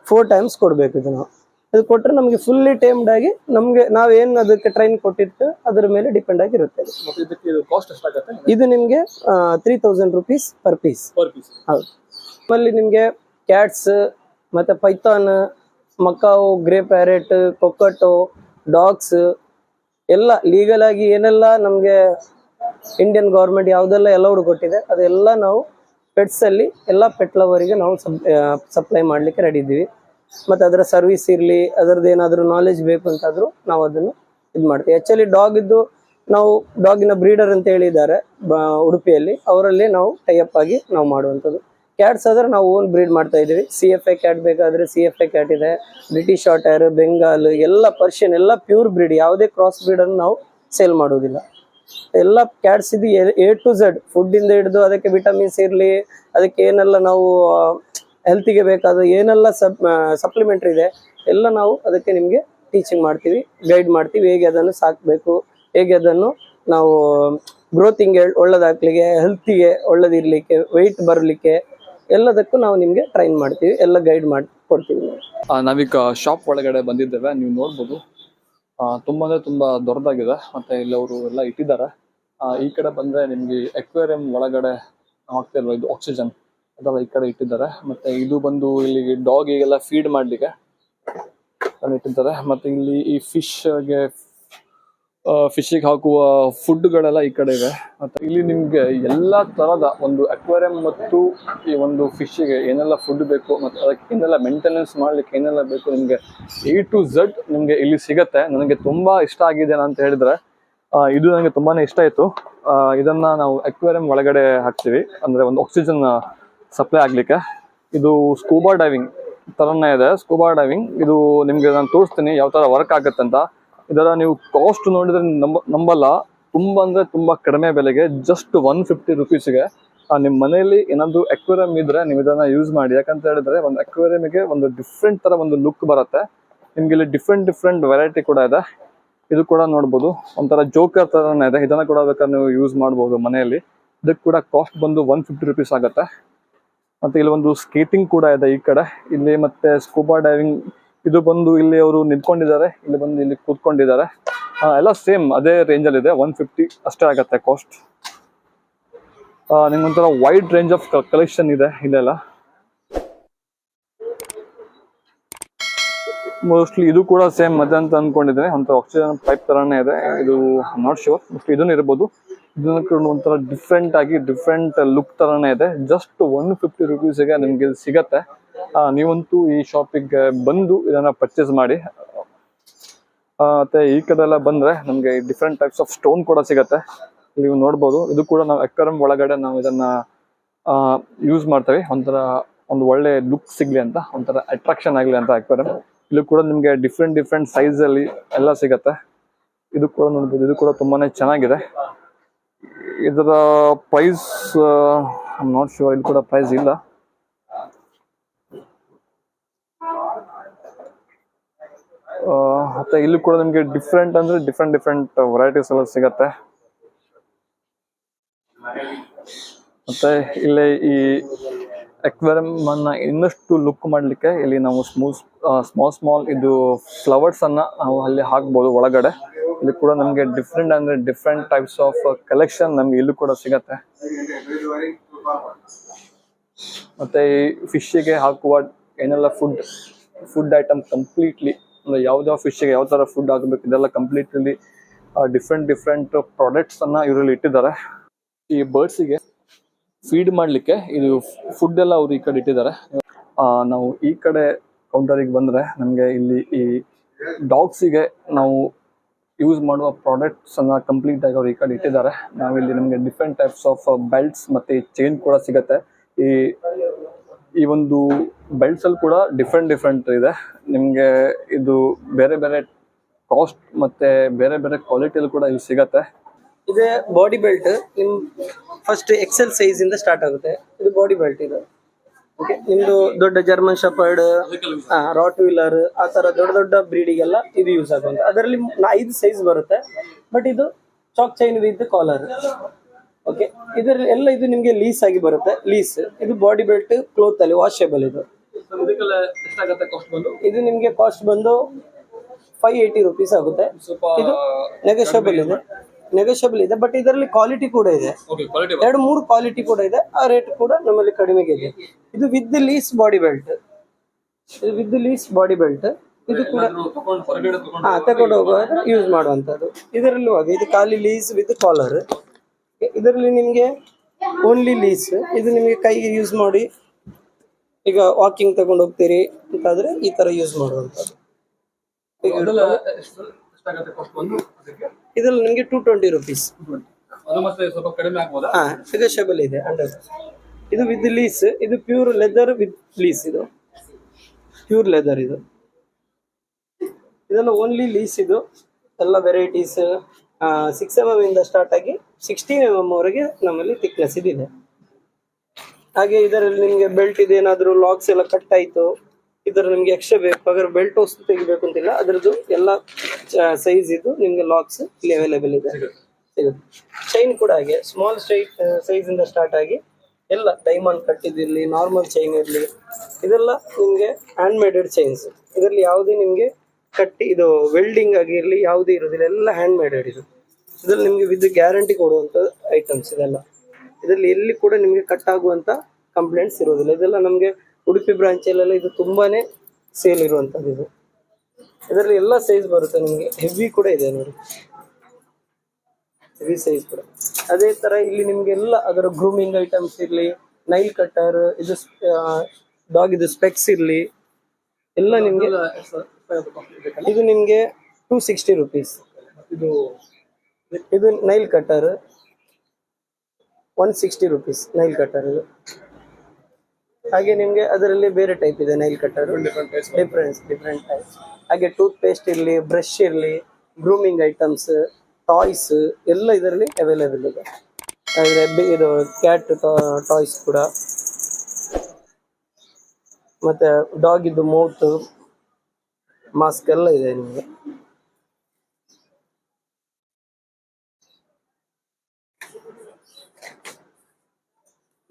4 times ಕೊಡಬೇಕು ಇದು ನಾವು. ಅದು ಕೊಟ್ಟರೆ ನಮಗೆ ಫುಲ್ಲಿ ಟೇಮ್ಡ್ ಆಗಿ ನಮಗೆ ನಾವೇನು ಅದಕ್ಕೆ ಟ್ರೈನ್ ಕೊಟ್ಟಿರ್ತೀವಿ ಅದರ ಮೇಲೆ ಡಿಪೆಂಡ್ ಆಗಿರುತ್ತೆ. ಇದು ನಿಮಗೆ 3000 rupees per piece. ಹೌದು. ಆಮೇಲೆ ನಿಮಗೆ ಕ್ಯಾಟ್ಸ್, ಮತ್ತು Python, Macau, grey parrot, ಕೊಕ್ಕಟು, dogs ಎಲ್ಲ ಲೀಗಲ್ ಆಗಿ ಏನೆಲ್ಲ ನಮಗೆ ಇಂಡಿಯನ್ ಗೌರ್ಮೆಂಟ್ ಯಾವುದೆಲ್ಲ ಎಲ್ಲವೂ ಕೊಟ್ಟಿದೆ ಅದೆಲ್ಲ ನಾವು ಪೆಟ್ಸಲ್ಲಿ ಎಲ್ಲ ಪೆಟ್ ಲವರಿಗೆ ನಾವು ಸಪ್ಲೈ ಮಾಡಲಿಕ್ಕೆ ರೆಡಿ ಇದ್ದೀವಿ. ಮತ್ತು ಅದರ ಸರ್ವಿಸ್ ಇರಲಿ, ಅದರದ್ದು ಏನಾದರೂ ನಾಲೆಜ್ ಬೇಕು ಅಂತಾದರೂ ನಾವು ಅದನ್ನು ಇದು ಮಾಡ್ತೀವಿ. ಆ್ಯಕ್ಚುಲಿ ಡಾಗಿದ್ದು ನಾವು ಡಾಗಿನ ಬ್ರೀಡರ್ ಅಂತ ಹೇಳಿದ್ದಾರೆ ಉಡುಪಿಯಲ್ಲಿ, ಅವರಲ್ಲಿ ನಾವು ಟೈಅಪ್ ಆಗಿ ನಾವು ಮಾಡುವಂಥದ್ದು. ಕ್ಯಾಟ್ಸ್ ಆದರೆ ನಾವು ಓನ್ ಬ್ರೀಡ್ ಮಾಡ್ತಾ ಇದ್ದೀವಿ. CFA ಕ್ಯಾಟ್ ಬೇಕಾದರೆ CFA ಕ್ಯಾಟ್ ಇದೆ, ಬ್ರಿಟಿಷ್ ಶಾರ್ಟ್ ಹೇರ್, ಬೆಂಗಾಲ್ ಎಲ್ಲ, ಪರ್ಷಿಯನ್ ಎಲ್ಲ ಪ್ಯೂರ್ ಬ್ರೀಡ್. ಯಾವುದೇ ಕ್ರಾಸ್ ಬ್ರೀಡನ್ನು ನಾವು ಸೇಲ್ ಮಾಡೋದಿಲ್ಲ. ಎಲ್ಲ ಕ್ಯಾಟ್ಸ್ ಇದು A to Z ಫುಡ್ಡಿಂದ ಹಿಡಿದು ಅದಕ್ಕೆ ವಿಟಮಿನ್ಸ್ ಇರಲಿ, ಅದಕ್ಕೆ ಏನೆಲ್ಲ ನಾವು ಹೆಲ್ತಿಗೆ ಬೇಕಾದ ಏನೆಲ್ಲ ಸಪ್ಲಿಮೆಂಟ್ರಿ ಇದೆ ಎಲ್ಲ ನಾವು ಅದಕ್ಕೆ ನಿಮಗೆ ಟೀಚಿಂಗ್ ಮಾಡ್ತೀವಿ, ಗೈಡ್ ಮಾಡ್ತೀವಿ. ಹೇಗೆ ಅದನ್ನು ಸಾಕಬೇಕು, ಹೇಗೆ ಅದನ್ನು ನಾವು ಗ್ರೋತಿಂಗ್ ಒಳ್ಳೇದಾಗ್ಲಿಕ್ಕೆ, ಹೆಲ್ತಿಗೆ ಒಳ್ಳೇದಿರ್ಲಿಕ್ಕೆ, ವೆಯ್ಟ್ ಬರಲಿಕ್ಕೆ ಎಲ್ಲದಕ್ಕೂ ನಾವು ನಿಮಗೆ ಟ್ರೈನ್ ಮಾಡ್ತೀವಿ, ಎಲ್ಲ ಗೈಡ್ ಮಾಡಿ ಕೊಡ್ತೀವಿ. ನಾವೀಗ ಶಾಪ್ ಒಳಗಡೆ ಬಂದಿದ್ದೇವೆ, ನೀವು ನೋಡ್ಬೋದು. ತುಂಬ ಅಂದರೆ ತುಂಬ ದೊಡ್ಡದಾಗಿದೆ. ಮತ್ತು ಇಲ್ಲಿ ಅವರು ಎಲ್ಲ ಇಟ್ಟಿದ್ದಾರೆ. ಈ ಕಡೆ ಬಂದರೆ ನಿಮಗೆ ಅಕ್ವೇರಿಯಂ ಒಳಗಡೆ ಹಾಕ್ತಿಲ್ವ ಇದು ಆಕ್ಸಿಜನ್ ಅದೆಲ್ಲ ಈ ಕಡೆ ಇಟ್ಟಿದ್ದಾರೆ. ಮತ್ತು ಇದು ಬಂದು ಇಲ್ಲಿ ಡಾಗಿಗೆಲ್ಲ ಫೀಡ್ ಮಾಡಲಿಕ್ಕೆ ಇಟ್ಟಿದ್ದಾರೆ. ಮತ್ತು ಇಲ್ಲಿ ಈ ಫಿಶ್ಗೆ ಹಾಕುವ ಫುಡ್ಗಳೆಲ್ಲ ಈ ಕಡೆ ಇವೆ. ಮತ್ತು ಇಲ್ಲಿ ನಿಮಗೆ ಎಲ್ಲ ಥರದ ಒಂದು ಅಕ್ವೇರಿಯಂ ಮತ್ತು ಈ ಒಂದು ಫಿಶ್ಗೆ ಏನೆಲ್ಲ ಫುಡ್ ಬೇಕು ಮತ್ತು ಅದಕ್ಕೆ ಏನೆಲ್ಲ ಮೇಂಟೆನೆನ್ಸ್ ಮಾಡಲಿಕ್ಕೆ ಏನೆಲ್ಲ ಬೇಕು ನಿಮಗೆ A to Z ನಿಮಗೆ ಇಲ್ಲಿ ಸಿಗತ್ತೆ. ನನಗೆ ತುಂಬ ಇಷ್ಟ ಆಗಿದೆ ಅಂತ ಹೇಳಿದ್ರೆ ಇದು ನನಗೆ ತುಂಬಾ ಇಷ್ಟ ಆಯಿತು. ಇದನ್ನು ನಾವು ಅಕ್ವೇರಿಯಂ ಒಳಗಡೆ ಹಾಕ್ತೀವಿ, ಅಂದರೆ ಒಂದು ಆಕ್ಸಿಜನ್ ಸಪ್ಲೈ ಆಗಲಿಕ್ಕೆ. ಇದು ಸ್ಕೂಬಾ ಡೈವಿಂಗ್ ಥರನೇ ಇದೆ. ಸ್ಕೂಬಾ ಡೈವಿಂಗ್ ಇದು ನಿಮಗೆ ನಾನು ತೋರಿಸ್ತೀನಿ ಯಾವ ಥರ ವರ್ಕ್ ಆಗುತ್ತೆ ಅಂತ. ಇದರ ನೀವು ಕಾಸ್ಟ್ ನೋಡಿದ್ರೆ ನಂಬಲ್ಲ, ತುಂಬ ಅಂದರೆ ತುಂಬ ಕಡಿಮೆ ಬೆಲೆಗೆ, ಜಸ್ಟ್ 150 ರುಪೀಸ್ಗೆ ನಿಮ್ಮ ಮನೆಯಲ್ಲಿ ಏನಾದರೂ ಅಕ್ವೇರಿಯಂ ಇದ್ದರೆ ನೀವು ಇದನ್ನು ಯೂಸ್ ಮಾಡಿ. ಯಾಕಂತ ಹೇಳಿದ್ರೆ ಒಂದು ಅಕ್ವೇರಿಯಮಿಗೆ ಒಂದು ಡಿಫ್ರೆಂಟ್ ಥರ ಒಂದು ಲುಕ್ ಬರುತ್ತೆ. ನಿಮಗೆ ಇಲ್ಲಿ ಡಿಫ್ರೆಂಟ್ ವೆರೈಟಿ ಕೂಡ ಇದೆ. ಇದು ಕೂಡ ನೋಡ್ಬೋದು, ಒಂಥರ ಜೋಕರ್ ಥರನೇ ಇದೆ. ಇದನ್ನು ಕೂಡ ಬೇಕಾದ್ರೆ ನೀವು ಯೂಸ್ ಮಾಡ್ಬೋದು ಮನೆಯಲ್ಲಿ. ಇದಕ್ಕೆ ಕೂಡ ಕಾಸ್ಟ್ ಬಂದು 150 ರುಪೀಸ್ ಆಗುತ್ತೆ. ಮತ್ತು ಇಲ್ಲಿ ಒಂದು ಸ್ಕೇಟಿಂಗ್ ಕೂಡ ಇದೆ ಈ ಕಡೆ. ಇಲ್ಲಿ ಮತ್ತೆ ಸ್ಕೂಬಾ ಡೈವಿಂಗ್ ಇದು ಬಂದು ಇಲ್ಲಿ ಅವರು ನಿಂತ್ಕೊಂಡಿದ್ದಾರೆ, ಇಲ್ಲಿ ಬಂದು ಇಲ್ಲಿ ಕೂತ್ಕೊಂಡಿದ್ದಾರೆ. ಎಲ್ಲ ಸೇಮ್ ಅದೇ ರೇಂಜಲ್ಲಿ ಇದೆ, 150 ಅಷ್ಟೇ ಆಗುತ್ತೆ ಕಾಸ್ಟ್. ನಿಮ್ಗೊಂಥರ ವೈಡ್ ರೇಂಜ್ ಆಫ್ ಕಲೆಕ್ಷನ್ ಇದೆ ಇಲ್ಲೆಲ್ಲ. ಮೋಸ್ಟ್ಲಿ ಇದು ಕೂಡ ಸೇಮ್ ಅದೇ ಅಂತ ಅನ್ಕೊಂಡಿದ್ದೇನೆ. ಒಂಥರ ಆಕ್ಸಿಜನ್ ಪೈಪ್ ತರಾನೇ ಇದೆ. ಇದು ನಾಟ್ ಶೋರ್, ಇದನ್ನು ಇರ್ಬೋದು. ಇದನ್ನ ಒಂಥರ ಡಿಫ್ರೆಂಟ್ ಲುಕ್ ತರಾನೇ ಇದೆ. ಜಸ್ಟ್ 150 ರುಪೀಸ್ಗೆ ನಿಮ್ಗೆ ಸಿಗತ್ತೆ. ನೀವಂತೂ ಈ ಶಾಪಿಗೆ ಬಂದು ಇದನ್ನ ಪರ್ಚೇಸ್ ಮಾಡಿ. ಮತ್ತೆ ಈ ಕಡೆ ಎಲ್ಲ ಬಂದ್ರೆ ನಮ್ಗೆ ಡಿಫ್ರೆಂಟ್ ಟೈಪ್ಸ್ ಆಫ್ ಸ್ಟೋನ್ ಕೂಡ ಸಿಗತ್ತೆ. ನೀವು ನೋಡ್ಬೋದು, ಇದು ಕೂಡ ನಾವು ಅಕ್ವೇರಿಯಂ ಒಳಗಡೆ ನಾವು ಇದನ್ನ ಯೂಸ್ ಮಾಡ್ತೇವೆ. ಒಂಥರ ಒಂದು ಒಳ್ಳೆ ಲುಕ್ ಸಿಗ್ಲಿ ಅಂತ, ಒಂಥರ ಅಟ್ರಾಕ್ಷನ್ ಆಗ್ಲಿ ಅಂತ ಅಕ್ವೇರಿಯಂ. ಇಲ್ಲಿ ಕೂಡ ನಿಮ್ಗೆ ಡಿಫ್ರೆಂಟ್ ಸೈಜ್ ಅಲ್ಲಿ ಎಲ್ಲ ಸಿಗತ್ತೆ. ಇದು ಕೂಡ ನೋಡ್ಬೋದು, ಇದು ಕೂಡ ತುಂಬಾನೇ ಚೆನ್ನಾಗಿದೆ. ಇದರ price I am not sure, ಇಲ್ಲಿ ಕೂಡ ಪ್ರೈಸ್ ಇಲ್ಲ. ಮತ್ತೆ ಇಲ್ಲಿ ಕೂಡ ನಿಮ್ಗೆ ಡಿಫ್ರೆಂಟ್ ವೆರೈಟೀಸ್ ಎಲ್ಲ ಸಿಗತ್ತೆ. ಮತ್ತೆ ಇಲ್ಲಿ ಈ ಅಕ್ವೇರಿಯಂ ಅನ್ನ ಇನ್ನಷ್ಟು ಲುಕ್ ಮಾಡ್ಲಿಕ್ಕೆ ಇಲ್ಲಿ ನಾವು ಸ್ಮಾಲ್ ಇದು ಫ್ಲವರ್ಸ್ ಅನ್ನ ನಾವು ಅಲ್ಲಿ ಹಾಕ್ಬೋದು ಒಳಗಡೆ. ಇಲ್ಲಿ ಕೂಡ ನಮ್ಗೆ ಡಿಫ್ರೆಂಟ್ ಟೈಪ್ಸ್ ಆಫ್ ಕಲೆಕ್ಷನ್ ನಮ್ಗೆ ಇಲ್ಲೂ ಕೂಡ ಸಿಗತ್ತೆ. ಮತ್ತೆ ಈ ಫಿಶ್ಗೆ ಹಾಕುವ ಏನೆಲ್ಲ ಫುಡ್ ಐಟಮ್ ಕಂಪ್ಲೀಟ್ಲಿ, ಅಂದ್ರೆ ಯಾವ್ದಾವ ಫಿಶ್ಗೆ ಯಾವ ತರ ಫುಡ್ ಆಗಬೇಕು ಇದೆಲ್ಲ ಕಂಪ್ಲೀಟ್ಲಿ ಡಿಫ್ರೆಂಟ್ ಪ್ರಾಡಕ್ಟ್ಸ್ ಅನ್ನ ಇವರಲ್ಲಿ ಇಟ್ಟಿದ್ದಾರೆ. ಈ ಬರ್ಡ್ಸಿಗೆ ಫೀಡ್ ಮಾಡ್ಲಿಕ್ಕೆ ಇದು ಫುಡ್ ಎಲ್ಲ ಅವ್ರು ಈ ಕಡೆ ಇಟ್ಟಿದ್ದಾರೆ. ನಾವು ಈ ಕಡೆ ಕೌಂಟರಿಗೆ ಬಂದ್ರೆ ನಮ್ಗೆ ಇಲ್ಲಿ ಈ ಡಾಗ್ಸಿಗೆ ನಾವು ಯೂಸ್ ಮಾಡುವ ಪ್ರಾಡಕ್ಟ್ಸ್ ಅನ್ನ ಕಂಪ್ಲೀಟ್ ಆಗಿ ಅವ್ರು ಈ ಕಡೆ ಇಟ್ಟಿದ್ದಾರೆ. ನಾವಿಲ್ಲಿ ನಮ್ಗೆ ಡಿಫ್ರೆಂಟ್ ಟೈಪ್ಸ್ ಆಫ್ ಬೆಲ್ಟ್ಸ್ ಮತ್ತೆ ಚೈನ್ ಕೂಡ ಸಿಗತ್ತೆ. ಈ ಒಂದು ಬೆಲ್ಟ್ಸ್ ಅಲ್ಲಿ ಕೂಡ ಡಿಫ್ರೆಂಟ್ ಇದೆ. ನಿಮ್ಗೆ ಇದು ಬೇರೆ ಕಾಸ್ಟ್ ಮತ್ತೆ ಬೇರೆ ಕ್ವಾಲಿಟಿಯಲ್ಲಿ ಕೂಡ ಇಲ್ಲಿ ಸಿಗತ್ತೆ. ಇದೆ ಬಾಡಿ ಬೆಲ್ಟ್. ನಿಮ್ ಫಸ್ಟ್ ಎಕ್ಸೆಲ್ ಸೈಜ್ ಇಂದ ಸ್ಟಾರ್ಟ್ ಆಗುತ್ತೆ. ಇದು ಬಾಡಿ ಬೆಲ್ಟ್ ಇದು. ಓಕೆ, ನಿಮ್ದು ದೊಡ್ಡ ಜರ್ಮನ್ ಶೆಪರ್ಡ್, ರಾಟ್ ವೀಲರ್, ಆ ತರ ದೊಡ್ಡ ಬ್ರೀಡಿಗೆಲ್ಲ ಇದು ಯೂಸ್ ಆಗುವಂತ. ಅದರಲ್ಲಿ 5 ಸೈಜ್ ಬರುತ್ತೆ. ಬಟ್ ಇದು choke chain with collar. Okay, ಇದರಲ್ಲಿ ಎಲ್ಲ ಇದು ನಿಮ್ಗೆ ಲೀಸ್ ಆಗಿ ಬರುತ್ತೆ. ಲೀಸ್ ಇದು ಬಾಡಿ ಬೆಲ್ಟ್ ಕ್ಲೋತ್ ಅಲ್ಲಿ ವಾಷೇಬಲ್. ಇದು ನಿಮ್ಗೆ ಕಾಸ್ಟ್ ಬಂದು 580 ರುಪೀಸ್ ಆಗುತ್ತೆ. ಇದು ನೆಗೋಷಿಯಬಲ್ ಇದೆ. ಬಟ್ ಇದರಲ್ಲಿ ಕ್ವಾಲಿಟಿ ಕೂಡ ಇದೆ, 2-3 ಕ್ವಾಲಿಟಿ ಕೂಡ ಇದೆ. ಆ ರೇಟ್ ಕೂಡ ನಮ್ಮಲ್ಲಿ ಕಡಿಮೆಗೆ ಇದೆ. ಇದು ವಿತ್ ಲೀಸ್ ಬಾಡಿ ಬೆಲ್ಟ್. ಇದು ಕೂಡ ತಗೊಂಡು ಹೋಗುವಾಗ ಯೂಸ್ ಮಾಡುವಂತದ್ದು. ಇದರಲ್ಲೂ ಹಾಗೆ, ಇದು ಖಾಲಿ ಲೀಸ್ ವಿತ್ ಕಾಲರ್. ಇದರಲ್ಲಿ ನಿಮ್ಗೆ ಓನ್ಲಿ ಲೀಸ್. ಇದು ನಿಮ್ಗೆ ಕೈಗೆ ಯೂಸ್ ಮಾಡಿ ಈಗ ವಾಕಿಂಗ್ ತಗೊಂಡು ಹೋಗ್ತೀರಿ ಅಂತಾದ್ರೆ ಈ ತರ ಯೂಸ್ ಮಾಡುವಂತದ್ದು. ಇದರಲ್ಲಿ ನಿಮ್ಗೆ 220 ರುಪೀಸ್. ನೆಗೋಷಿಯಬಲ್ ಇದೆ. ಇದು ವಿತ್ ಲೀಸ್. ಇದು ಪ್ಯೂರ್ ಲೆದರ್ ವಿತ್ ಲೀಸ್. ಇದು ಪ್ಯೂರ್ ಲೆದರ್. ಇದೆಲ್ಲ ಓನ್ಲಿ ಲೀಸ್. ಇದು ಎಲ್ಲ ವೆರೈಟೀಸ್ 6 mm ಇಂದ ಸ್ಟಾರ್ಟ್ ಆಗಿ 16 mm ವರೆಗೆ ನಮ್ಮಲ್ಲಿ ಥಿಕ್ನೆಸ್ ಇದೆ. ಹಾಗೆ ಇದರಲ್ಲಿ ನಿಮ್ಗೆ ಬೆಲ್ಟ್ ಇದೆ, ಏನಾದ್ರು ಲಾಕ್ಸ್ ಎಲ್ಲ ಕಟ್ ಆಯ್ತು ಇದರ ನಿಮ್ಗೆ ಎಕ್ಸ್ಟ್ರಾ ಬೇಕಾದ್ರೆ ಬೆಲ್ಟ್ ಹೊಸ್ತು ತೆಗಿಬೇಕು ಅಂತಿಲ್ಲ, ಅದ್ರದ್ದು ಎಲ್ಲ ಸೈಜ್ ಇದು ನಿಮ್ಗೆ ಲಾಕ್ಸ್ ಇಲ್ಲಿ ಅವೈಲೇಬಲ್ ಇದೆ ಸಿಗುತ್ತೆ. ಚೈನ್ ಕೂಡ ಹಾಗೆ ಸ್ಮಾಲ್ ಸೈಜ್ ಇಂದ ಸ್ಟಾರ್ಟ್ ಆಗಿ ಎಲ್ಲ ಡೈಮಂಡ್ ಕಟ್ಟಿದಿರ್ಲಿ, ನಾರ್ಮಲ್ ಚೈನ್ ಇರಲಿ, ಇದೆಲ್ಲ ನಿಮ್ಗೆ ಹ್ಯಾಂಡ್ ಮೇಡೆಡ್ ಚೈನ್ಸ್. ಇದರಲ್ಲಿ ಯಾವುದೇ ನಿಮ್ಗೆ ಕಟ್ಟಿ ಇದು ವೆಲ್ಡಿಂಗ್ ಆಗಿರ್ಲಿ ಯಾವುದೇ ಇರೋದಿಲ್ಲ, ಎಲ್ಲ ಹ್ಯಾಂಡ್ ಮೇಡೆಡ್ ಇದು. ಇದ್ರಲ್ಲಿ ನಿಮ್ಗೆ ವಿದ್ ಗ್ಯಾರಂಟಿ ಕೊಡುವಂತ ಐಟಮ್ಸ್ ಇದೆಲ್ಲ. ಇದರಲ್ಲಿ ಎಲ್ಲಿ ಕೂಡ ನಿಮ್ಗೆ ಕಟ್ ಆಗುವಂತ ಕಂಪ್ಲೇಂಟ್ಸ್ ಇರೋದಿಲ್ಲ. ಇದೆಲ್ಲ ನಮ್ಗೆ ಉಡುಪಿ ಬ್ರಾಂಚಲ್ಲೆಲ್ಲ ಇದು ತುಂಬಾನೇ ಸೇಲ್ ಇರುವಂತದ್ದು ಇದು. ಇದರಲ್ಲಿ ಎಲ್ಲ ಸೈಜ್ ಬರುತ್ತೆ ನಿಮ್ಗೆ, ಹೆವಿ ಕೂಡ ಇದೆ ನೋಡಿ, ಹೆವಿ ಸೈಜ್ ಕೂಡ. ಅದೇ ತರ ಇಲ್ಲಿ ನಿಮ್ಗೆ ಎಲ್ಲ ಅದರ ಗ್ರೂಮಿಂಗ್ ಐಟಮ್ಸ್ ಇರ್ಲಿ, ನೈಲ್ ಕಟ್ಟರ್, ಇದು ಡಾಗ್ ಇದು ಸ್ಪೆಕ್ಸ್ ಇರ್ಲಿ, ಎಲ್ಲ ನಿಮ್ಗೆ ಇದು ನಿಮ್ಗೆ 260 rupees. ಇದು nail cutter 160 rupees nail cutter ಇದು. ಹಾಗೆ ನಿಮ್ಗೆ ಅದರಲ್ಲಿ ಬೇರೆ ಟೈಪ್ ಇದೆ ನೈಲ್ ಕಟ್ಟರ್, ಡಿಫ್ರೆಂಟ್ ಟೈಪ್ಸ್. ಹಾಗೆ ಟೂತ್ ಪೇಸ್ಟ್ ಇರಲಿ, ಬ್ರಷ್ ಇರಲಿ, ಗ್ರೂಮಿಂಗ್ ಐಟಮ್ಸ್, ಟಾಯ್ಸ್ ಎಲ್ಲ ಇದರಲ್ಲಿ ಅವೈಲೇಬಲ್ ಇದೆ. ಇದು ಕ್ಯಾಟ್ ಟಾಯ್ಸ್ ಕೂಡ, ಮತ್ತೆ ಡಾಗ್ ಇದು ಮೌತ್ ಮಾಸ್ಕ್ ಎಲ್ಲ ಇದೆ ನಿಮಗೆ.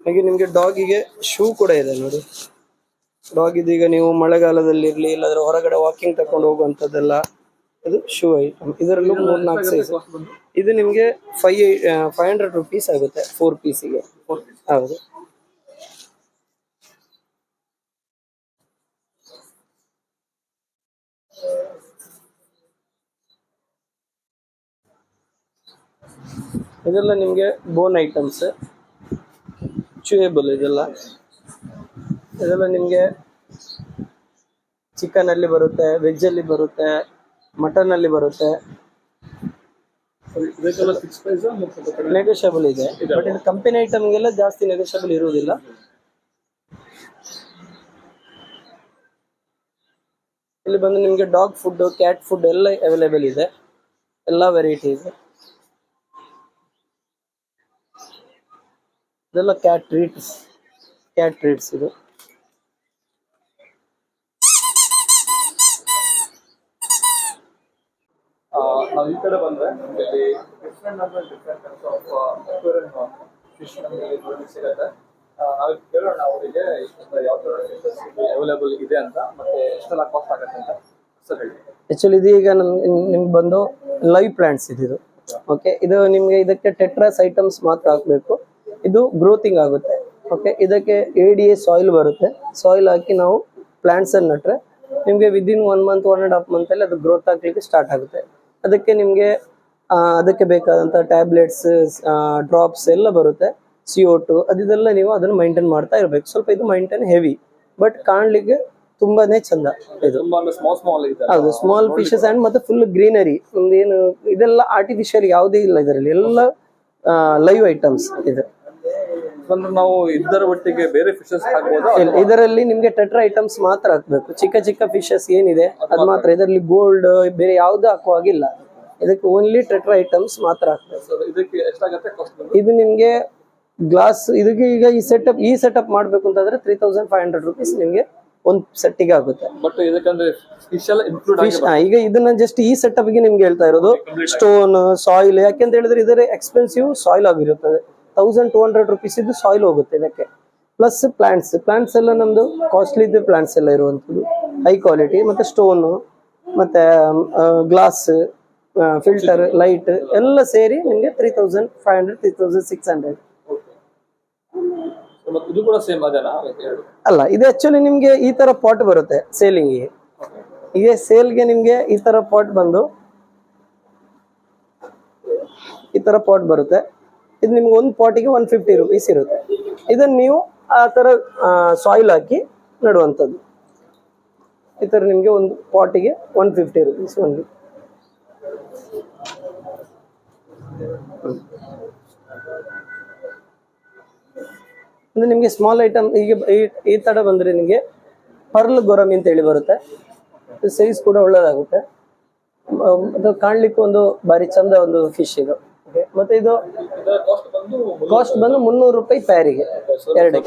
ಹಾಗೆ ನಿಮ್ಗೆ ಡಾಗಿಗೆ ಶೂ ಕೂಡ ಇದೆ ನೋಡಿ. ಡಾಗ್ ಇದೀಗ ನೀವು ಮಳೆಗಾಲದಲ್ಲಿ ಇರ್ಲಿ, ಇಲ್ಲಾಂದ್ರೆ ಹೊರಗಡೆ ವಾಕಿಂಗ್ ತಕೊಂಡು ಹೋಗುವಂತದ್ದೆಲ್ಲ ಇದು ಶೂ ಐಟಮ್. ಇದರಲ್ಲೂ 3-4 ಸೈಜ್. ಇದು ನಿಮ್ಗೆ 500 rupees ಆಗುತ್ತೆ 4 ಪೀಸಿಗೆ. ಹೌದು. ಇದೆಲ್ಲ ನಿಮ್ಗೆ ಬೋನ್ ಐಟಮ್ಸ್, ಚೂಯೇಬಲ್ ಇದೆಲ್ಲ ನಿಮ್ಗೆ ಚಿಕನ್ ಅಲ್ಲಿ ಬರುತ್ತೆ, ವೆಜ್ ಅಲ್ಲಿ ಬರುತ್ತೆ, ಮಟನ್ ಅಲ್ಲಿ ಬರುತ್ತೆ. ನೆಗೋಷಿಯಬಲ್ ಇದೆ, ಬಟ್ ಇದು ಕಂಪನಿ ಐಟಮ್ಗೆಲ್ಲ ಜಾಸ್ತಿ ನೆಗೋಷಿಯಬಲ್ ಇರುವುದಿಲ್ಲ. ಇಲ್ಲಿ ಬಂದು ನಿಮ್ಗೆ ಡಾಗ್ ಫುಡ್, ಕ್ಯಾಟ್ ಫುಡ್ ಎಲ್ಲ ಅವೈಲೇಬಲ್ ಇದೆ, ಎಲ್ಲ ವೆರೈಟಿ ಇದೆ. ಇದೆಲ್ಲ ಕ್ಯಾಟ್ ಟ್ರೀಟ್ಸ್ ಇದು. ನಾವು ಈ ಕಡೆ ಬಂದ್ರೆ ನಮಗೆ ಡಿಫ್ರೆಂಟ್ ಫಿಶ್ ನಮಗೆ ನೋಡಲಿಕ್ಕೆ ಸಿಗುತ್ತೆ. ನಾವು ಕೇಳೋಣ ಅವರಿಗೆ ಯಾವ ತರ ಅವೈಲೇಬಲ್ ಇದೆ ಅಂತ, ಮತ್ತೆ ಎಷ್ಟೆಲ್ಲ ಕಾಸ್ಟ್ ಆಗುತ್ತೆ ಅಂತ ಸರ್ ಹೇಳಿ. ಆಕ್ಚುಲಿ ಇದೀಗ ನಿಮ್ಗೆ ಬಂದು ಲೈವ್ ಪ್ಲಾಂಟ್ಸ್ ಇದು. ಓಕೆ, ಇದು ನಿಮ್ಗೆ ಇದಕ್ಕೆ ಟೆಟ್ರಾಸ್ ಐಟಮ್ಸ್ ಮಾತ್ರ ಹಾಕ್ಬೇಕು. ಇದು ಗ್ರೋತಿಂಗ್ ಆಗುತ್ತೆ. ಓಕೆ, ಇದಕ್ಕೆ ADA ಸಾಯಿಲ್ ಬರುತ್ತೆ. ಸಾಯಿಲ್ ಹಾಕಿ ನಾವು ಪ್ಲಾಂಟ್ಸ್ ಅನ್ನು ನಟ್ರೆ ನಿಮ್ಗೆ ವಿದಿನ್ 1 month 1.5 month ಅಲ್ಲಿ ಅದು ಗ್ರೋತ್ ಆಗ್ಲಿಕ್ಕೆ ಸ್ಟಾರ್ಟ್ ಆಗುತ್ತೆ. ಅದಕ್ಕೆ ನಿಮ್ಗೆ ಅದಕ್ಕೆ ಬೇಕಾದಂತ ಟ್ಯಾಬ್ಲೆಟ್ಸ್, ಡ್ರಾಪ್ಸ್ ಎಲ್ಲ ಬರುತ್ತೆ, CO2 ಅದೆಲ್ಲ ನೀವು ಅದನ್ನು ಮೈಂಟೈನ್ ಮಾಡ್ತಾ ಇರ್ಬೇಕು. ಸ್ವಲ್ಪ ಇದು ಮೈಂಟೈನ್ ಹೆವಿ, ಬಟ್ ಕಾಣ್ಲಿಕ್ಕೆ ತುಂಬಾನೇ ಚಂದ ಇದು. ಹೌದು, ಸ್ಮಾಲ್ ಫಿಶಸ್ ಅಂಡ್ ಮತ್ತೆ ಫುಲ್ ಗ್ರೀನರಿ. ಏನು ಇದೆಲ್ಲ ಆರ್ಟಿಫಿಷಿಯಲ್ ಯಾವುದೇ ಇಲ್ಲ ಇದರಲ್ಲಿ, ಎಲ್ಲ ಲೈವ್ ಐಟಮ್ಸ್ ಇದೆ. ನಾವು ಇದರ ಒಟ್ಟಿಗೆ ಬೇರೆ ಫಿಶಸ್ ಹಾಕಬಹುದಾ? ಇದರಲ್ಲಿ ನಿಮ್ಗೆ ಟೆಟ್ರಾ ಐಟಮ್ಸ್ ಮಾತ್ರ ಹಾಕ್ಬೇಕು. ಚಿಕ್ಕ ಫಿಶಸ್ ಏನಿದೆ ಅದು ಮಾತ್ರ. ಇದರಲ್ಲಿ ಗೋಲ್ಡ್ ಬೇರೆ ಯಾವ್ದು ಹಾಕುವಾಗಿಲ್ಲ. ಇದಕ್ಕೆ ಓನ್ಲಿ ಟೆಟ್ರಾ ಐಟಮ್ಸ್ ಮಾತ್ರ ಹಾಕ್ಬೇಕು. ಇದಕ್ಕೆ ಎಷ್ಟಾಗುತ್ತೆ ಕಾಸ್ಟ್? ಇದು ನಿಮ್ಗೆ ಗ್ಲಾಸ್ ಇದಕ್ಕೆ ಈಗ ಈ ಸೆಟಪ್ ಮಾಡ್ಬೇಕು ಅಂತಂದ್ರೆ 3500 rupees ನಿಮ್ಗೆ ಒಂದು ಸೆಟ್ಟಿಗೆ ಆಗುತ್ತೆ. ಬಟ್ ಇದಕ್ಕಂದ್ರೆ ಫಿಶ್ ಎಲ್ಲ ಇನ್ಕ್ಲೂಡ್ ಈಗ ಇದನ್ನ ಜಸ್ಟ್ ಈ ಸೆಟಪ್ ಗೆ ನಿಮ್ಗೆ ಹೇಳ್ತಾ ಇರೋದು. ಸ್ಟೋನ್, ಸಾಯಿಲ್, ಯಾಕೆಂತ ಹೇಳಿದ್ರೆ ಇದರ ಎಕ್ಸ್ಪೆನ್ಸಿವ್ ಸಾಯಿಲ್ ಆಗಿರುತ್ತದೆ. 1200 rupees ಇದು ಸಾಯಿಲ್ ಹೋಗುತ್ತೆ ಇದಕ್ಕೆ. ಪ್ಲಸ್ ಪ್ಲಾಂಟ್ಸ್ ಎಲ್ಲ ನಮ್ದು ಕಾಸ್ಟ್ಲಿ ಪ್ಲಾಂಟ್ಸ್ ಎಲ್ಲ ಇರುವಂತದ್ದು, ಹೈ ಕ್ವಾಲಿಟಿ. ಮತ್ತೆ ಸ್ಟೋನ್, ಮತ್ತೆ ಗ್ಲಾಸ್, ಫಿಲ್ಟರ್, ಲೈಟ್ ಎಲ್ಲ ಸೇರಿ ನಿಮ್ಗೆ 3500 3600. ಇದು ಕೂಡ ಸೇಮ್ ಅದೇನಾ? ಅಲ್ಲ, ಇದು ಆಕ್ಚುಲಿ ನಿಮ್ಗೆ ಈ ತರ ಪಾಟ್ ಬರುತ್ತೆ ಸೇಲಿಂಗ್ಗೆ. ಈಗ ಸೇಲ್ಗೆ ನಿಮ್ಗೆ ಈ ತರ ಪಾಟ್ ಬಂದು ಈ ತರ ಪಾಟ್ ಬರುತ್ತೆ. ಇದು ನಿಮ್ಗೆ ಒಂದು ಪಾಟಿಗೆ 150 rupees ಇರುತ್ತೆ. ಇದನ್ನ ನೀವು ಆ ತರ ಸಾಯಿಲ್ ಹಾಕಿ ನೆಡುವಂಥದ್ದು. ಈ ತರ ನಿಮ್ಗೆ ಒಂದು ಪಾಟಿಗೆ 150 rupees ಒಂದು. ಅಂದ್ರೆ ನಿಮ್ಗೆ ಸ್ಮಾಲ್ ಐಟಮ್ ಈಗ ಈ ತರ ಬಂದ್ರೆ ನಿಮ್ಗೆ ಪರ್ಲ್ ಗೊರಮಿ ಅಂತ ಹೇಳಿ ಬರುತ್ತೆ. ಸೈಜ್ ಕೂಡ ಒಳ್ಳೇದಾಗುತ್ತೆ, ಅದು ಕಾಣ್ಲಿಕ್ಕೆ ಒಂದು ಬಾರಿ ಚಂದ ಒಂದು ಫಿಶ್ ಇದು. ಮತ್ತೆ ಇದು ಕಾಸ್ಟ್ ಬಂದು 300 ರೂಪಾಯಿ ಪ್ಯಾರಿಗೆ. ಎರಡು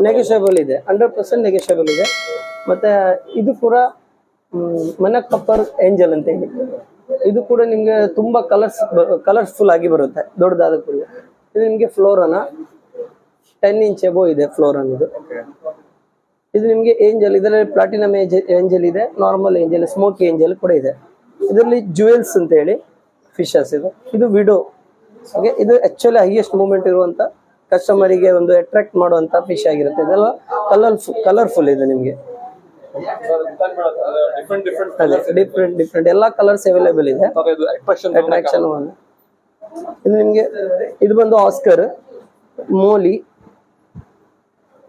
ನೆಗೋಷಿಯಬಲ್ ಇದೆ, 100% ನೆಗೋಷಿಯಬಲ್ ಇದೆ. ಮತ್ತೆ ಇದು ಕೂಡ ಮನಕಪ್ಪರ್ ಏಂಜಲ್ ಅಂತ ಹೇಳಿ, ಇದು ಕೂಡ ನಿಮ್ಗೆ ತುಂಬಾ ಕಲರ್ಫುಲ್ ಆಗಿ ಬರುತ್ತೆ ದೊಡ್ಡದಾದ ಕೂಡಲೇ. ಇದು ನಿಮ್ಗೆ ಫ್ಲೋರನ 10 ಇಂಚ್ ಎಬೋ ಇದೆ ಫ್ಲೋರನ್ ಇದು. ಇದು ನಿಮ್ಗೆ ಏಂಜಲ್, ಇದರಲ್ಲಿ ಪ್ಲಾಟಿನಮ್ ಏಂಜಲ್ ಇದೆ, ನಾರ್ಮಲ್ ಏಂಜಲ್, ಸ್ಮೋಕಿ ಏಂಜಲ್ ಕೂಡ ಇದೆ. ಇದರಲ್ಲಿ ಜುವೆಲ್ಸ್ ಅಂತ ಹೇಳಿ ಫಿಶಸ್ ಇದು ವಿಡೋ. ಓಕೆ, ಇದು ಆಕ್ಚುಲಿ ಹೈಯೆಸ್ಟ್ ಮೂವ್ಮೆಂಟ್ ಇರುವಂತ ಕಸ್ಟಮರಿಗೆ ಒಂದು ಅಟ್ರಾಕ್ಟ್ ಮಾಡುವಂತ ಫಿಶ್ ಆಗಿರುತ್ತೆ. ಇದೆಲ್ಲ ಕಲರ್ಫುಲ್ ಇದೆ ನಿಮ್ಗೆ, ಡಿಫ್ರೆಂಟ್ ಎಲ್ಲಾ ಕಲರ್ಸ್ ಅವೈಲೇಬಲ್ ಇದೆ. ಅಟ್ರಾಕ್ಷನ್ ಇದು ನಿಮ್ಗೆ ಇದು ಬಂದು ಆಸ್ಕರ್, ಮೋಲಿ,